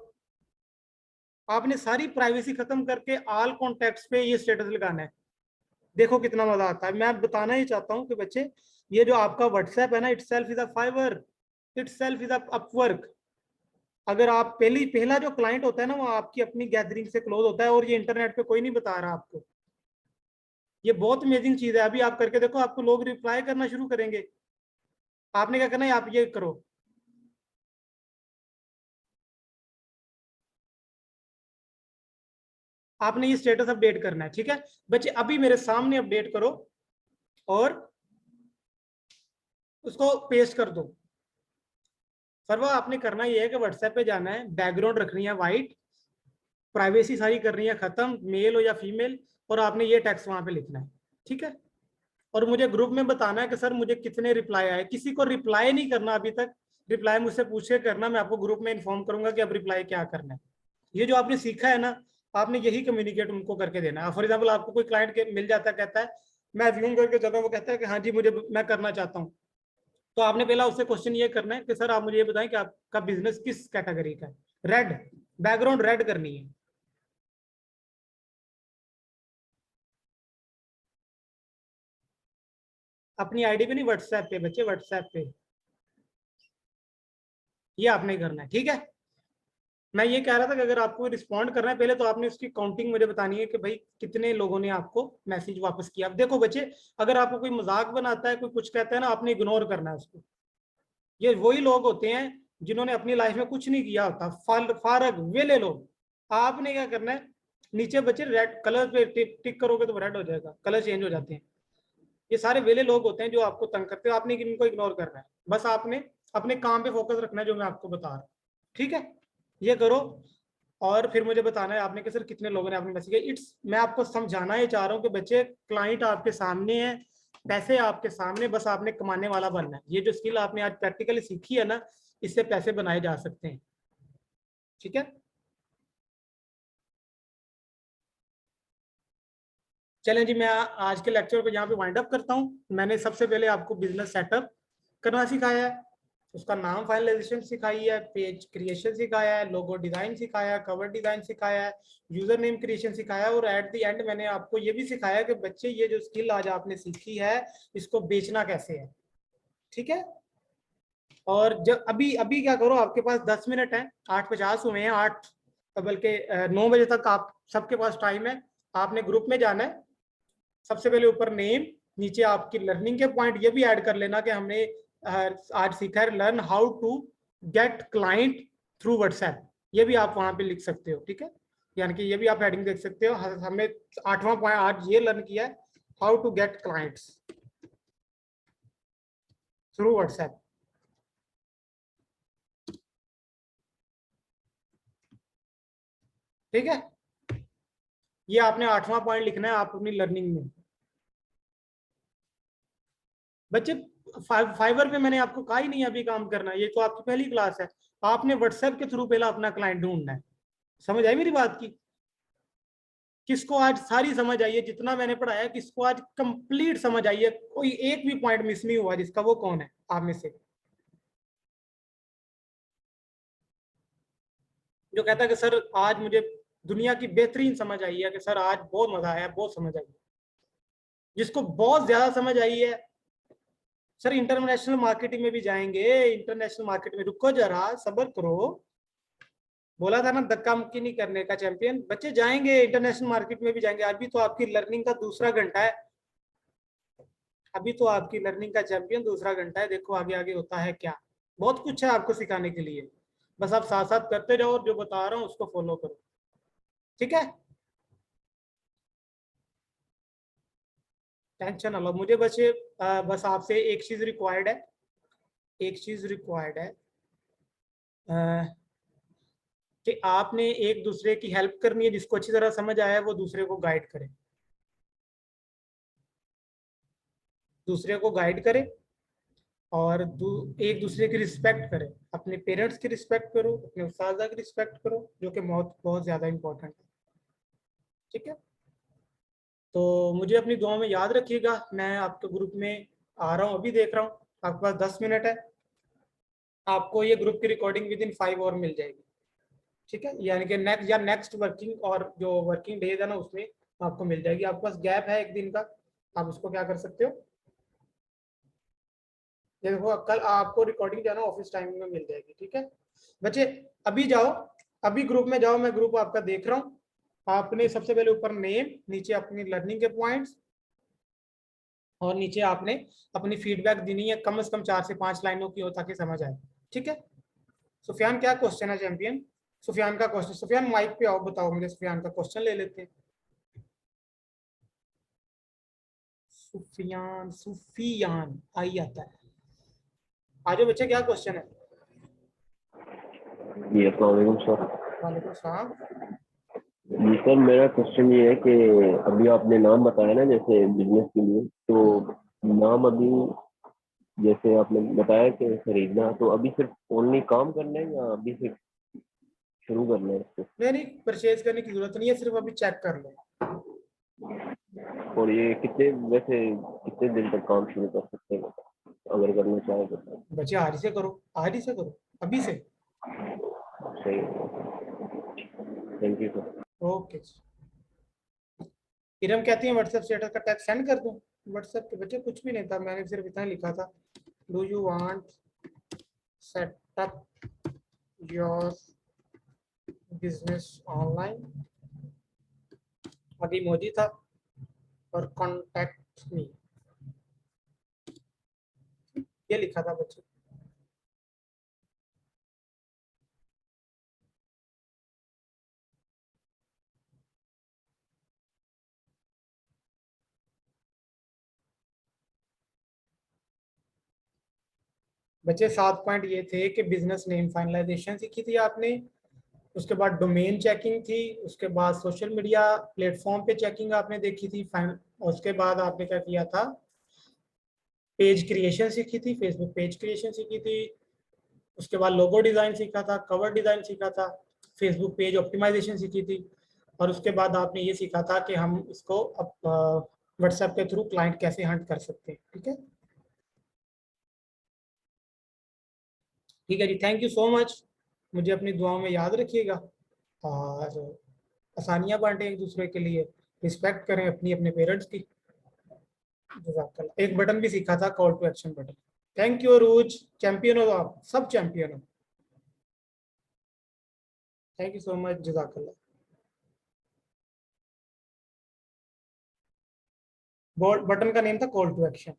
आपने सारी प्राइवेसी खत्म करके ऑल कॉन्टेक्ट्स पे ये स्टेटस लगाना है। देखो कितना मजा आता है। मैं बताना ही चाहता हूँ कि बच्चे, ये जो आपका व्हाट्सएप है ना, it self is a fibre, it self is a Upwork. अगर आप पहला जो क्लाइंट होता है ना, वो आपकी अपनी गैदरिंग से क्लोज होता है, और ये इंटरनेट पे कोई नहीं बता रहा आपको। ये बहुत अमेजिंग चीज है, अभी आप करके देखो, आपको लोग रिप्लाई करना शुरू करेंगे। आपने क्या करना है, आप ये करो, आपने ये स्टेटस अपडेट करना है। ठीक है बच्चे, अभी मेरे सामने अपडेट करो और उसको पेस्ट कर दो। सर्वा आपने करना ये है कि व्हाट्सएप पे जाना है, बैकग्राउंड रखनी है वाइट, प्राइवेसी सारी करनी है खत्म, मेल हो या फीमेल, और आपने ये टेक्स्ट वहां पे लिखना है। ठीक है, और मुझे ग्रुप में बताना है कि सर मुझे कितने रिप्लाई आए। किसी को रिप्लाई नहीं करना अभी तक, रिप्लाई मुझसे पूछ के करना, मैं आपको ग्रुप में इन्फॉर्म करूंगा कि अब रिप्लाई क्या करना है। ये जो आपने सीखा है ना, आपने यही कम्युनिकेट उनको करके देना है। फॉर एग्जाम्पल आपको कोई क्लाइंट मिल जाता है, कहता है मैं अज्यूम करके चल रहा हूँ, वो कहता है कि हाँ जी मुझे, मैं करना चाहता हूँ, तो आपने पहला उससे क्वेश्चन ये करना है कि सर आप मुझे ये बताएं कि आपका बिजनेस किस कैटेगरी का है। रेड, बैकग्राउंड रेड करनी है। अपनी आईडी पे नहीं, व्हाट्सएप पे बच्चे, व्हाट्सएप पे ये आपने करना है, ठीक है। मैं ये कह रहा था कि अगर आपको रिस्पॉन्ड करना है पहले तो आपने उसकी काउंटिंग मुझे बतानी है कि भाई कितने लोगों ने आपको मैसेज वापस किया। अब देखो बच्चे, अगर आपको कोई मजाक बनाता है, कोई कुछ कहता है ना, आपने इग्नोर करना है उसको। ये वही लोग होते हैं जिन्होंने अपनी लाइफ में कुछ नहीं किया होता, फारग वेले लोग। आपने क्या करना है, नीचे बच्चे रेड कलर पे टिक करोगे तो रेड हो जाएगा, कलर चेंज हो जाते हैं। ये सारे वेले लोग होते हैं जो आपको तंग करते हैं, आपने इनको इग्नोर करना है। बस आपने अपने काम पे फोकस रखना है जो मैं आपको बता रहा हूँ, ठीक है। ये करो और फिर मुझे बताना है आपने कि सर कितने लोगों ने आपने मैसेज किया। इट्स, मैं आपको समझाना ही चाह रहा हूँ कि बच्चे, क्लाइंट आपके सामने है, पैसे आपके सामने, बस आपने कमाने वाला बनना है। ये जो स्किल आपने आज प्रैक्टिकली सीखी है ना, इससे पैसे बनाए जा सकते हैं, ठीक है। चलें जी, मैं आज के लेक्चर को यहाँ पे वाइंड अप करता हूँ। मैंने सबसे पहले आपको बिजनेस सेटअप करना सिखाया है, उसका नाम फाइनलाइजेशन सिखाई है, पेज क्रिएशन सिखाया है, लोगो डिजाइन सिखाया है, कवर डिजाइन सिखाया है, यूजर नेम क्रिएशन सिखाया है, और एट द एंड मैंने आपको ये भी सिखाया कि बच्चे ये जो स्किल आज आपने सीखी है इसको बेचना कैसे है, ठीक है। और जब अभी अभी क्या करो, आपके पास 10 मिनट है, 8:50 हुए हैं, 8 बल्कि 9 बजे तक आप सबके पास टाइम है। आपने ग्रुप में जाना है, सबसे पहले ऊपर नेम, नीचे आपकी लर्निंग के पॉइंट ये भी ऐड कर लेना कि हमने आज सीखा है learn how to get client through WhatsApp. ये भी आप वहां पे लिख सकते हो, ठीक है। यानी कि ये भी आप हेडिंग देख सकते हो। हमने 8वां पॉइंट आज ये लर्न किया है, how to get clients through WhatsApp, ठीक है। ये आपने 8वां पॉइंट लिखना है आप अपनी लर्निंग में। बच्चे, फाइवर पे मैंने आपको कहा ही नहीं अभी काम करना, ये तो आपकी पहली क्लास है। आपने व्हाट्सएप के थ्रू पहला अपना क्लाइंट ढूंढना है। समझ आई मेरी बात की? किसको आज सारी समझ आई है जितना मैंने पढ़ाया, किसको आज कंप्लीट समझ आई है, कोई एक भी पॉइंट मिस नहीं हुआ जिसका? वो कौन है आप में से जो कहता है कि सर आज मुझे दुनिया की बेहतरीन समझ आई है, कि सर आज बहुत मजा आया, बहुत समझ आई? जिसको बहुत ज्यादा समझ आई है, सर इंटरनेशनल मार्केटिंग में भी जाएंगे, इंटरनेशनल मार्केट में, रुको जरा सब्र करो, बोला था ना धक्का मुक्की नहीं करने का चैंपियन। बच्चे जाएंगे इंटरनेशनल मार्केट में भी जाएंगे। अभी तो आपकी लर्निंग का दूसरा घंटा है, अभी तो आपकी लर्निंग का चैंपियन दूसरा घंटा है। देखो आगे आगे होता है क्या, बहुत कुछ है आपको सिखाने के लिए। बस आप साथ साथ करते जाओ और जो बता रहा हूँ उसको फॉलो करो, ठीक है। टेंशन ना लो, मुझे बस आपसे एक चीज रिक्वायर्ड है, एक चीज रिक्वायर्ड है कि आपने एक दूसरे की हेल्प करनी है। जिसको अच्छी तरह समझ आया है वो दूसरे को गाइड करे, दूसरे को गाइड करे, और एक दूसरे की रिस्पेक्ट करे। अपने पेरेंट्स की रिस्पेक्ट करो, अपने उस्तादा की रिस्पेक्ट करो, जो कि बहुत बहुत ज्यादा इंपॉर्टेंट है, ठीक है। तो मुझे अपनी दुआ में याद रखिएगा। मैं आपके ग्रुप में आ रहा हूँ, अभी देख रहा हूँ आपके पास 10 मिनट है। आपको ये ग्रुप की रिकॉर्डिंग विद इन 5 और मिल जाएगी, ठीक है। यानी कि नेक्स्ट या नेक्स्ट वर्किंग और जो वर्किंग डेज है ना उसमें आपको मिल जाएगी। आपके पास गैप है एक दिन का, आप उसको क्या कर सकते हो, ये देखो कल आपको रिकॉर्डिंग जो है ना ऑफिस टाइमिंग में मिल जाएगी, ठीक है। बच्चे अभी जाओ, अभी ग्रुप में जाओ, मैं ग्रुप आपका देख रहा हूँ। आपने सबसे पहले ऊपर नेम, नीचे अपनी लर्निंग के पॉइंट्स, और नीचे आपने अपनी फीडबैक देनी है, कम से कम 4 से 5 लाइनों की हो ताकि समझ आए, ठीक है। सुफियान क्या क्वेश्चन है चैंपियन? सुफियान का क्वेश्चन, सुफियान माइक पे आओ, बताओ मुझे, सुफियान का क्वेश्चन ले लेते हैं। सुफियान, सुफियान आई आता है, आजो बच्चे क्या क्वेश्चन है? जी अस्सलाम वालेकुम सर। वालेकुम सलाम। जी सर, मेरा क्वेश्चन ये है कि अभी आपने नाम बताया ना जैसे बिजनेस के लिए, तो नाम अभी जैसे आपने बताया कि खरीदना, तो अभी सिर्फ ओनली काम करना है या अभी सिर्फ शुरू करना है इसको? नहीं, परचेज करने की जरूरत नहीं है, सिर्फ अभी चेक कर लो। और ये कितने वैसे कितने दिन तक काम शुरू कर सकते हैं? अगर करना चाहे तो बच्चे आज ही से करो, आज ही से करो, अभी से। सही। Thank you sir. Okay. Iram कहती है व्हाट्सएप स्टेटस का टैग सेंड कर दूं। व्हाट्सएप पे बच्चे कुछ भी नहीं था, मैंने सिर्फ इतना लिखा था, do you want setup your business online, आगे इमोजी था और कॉन्टैक्ट मी, ये लिखा था बच्चे। बच्चे 7 पॉइंट ये थे कि बिजनेस नेम फाइनलाइजेशन सीखी थी आपने, उसके बाद डोमेन चेकिंग थी, उसके बाद सोशल मीडिया प्लेटफॉर्म पे चेकिंग आपने देखी थी, उसके बाद आपने क्या किया था, पेज क्रिएशन सीखी थी, फेसबुक पेज क्रिएशन सीखी थी, उसके बाद लोगो डिजाइन सीखा था, कवर डिजाइन सीखा था, फेसबुक पेज ऑप्टिमाइजेशन सीखी थी, और उसके बाद आपने ये सीखा था कि हम इसको व्हाट्सएप के थ्रू क्लाइंट कैसे हंट कर सकते हैं। ठीक है, ठीक है जी, थैंक यू सो मच। मुझे अपनी दुआओं में याद रखिएगा और आसानियां बांटें एक दूसरे के लिए, रिस्पेक्ट करें अपनी अपने पेरेंट्स की। जज़ाकल्लाह। एक बटन भी सीखा था, call to action button. Thank you Arooj, champion हो आप, सब चैंपियन हो। थैंक यू सो मच, जज़ाकल्लाह। बटन का नेम था कॉल टू एक्शन।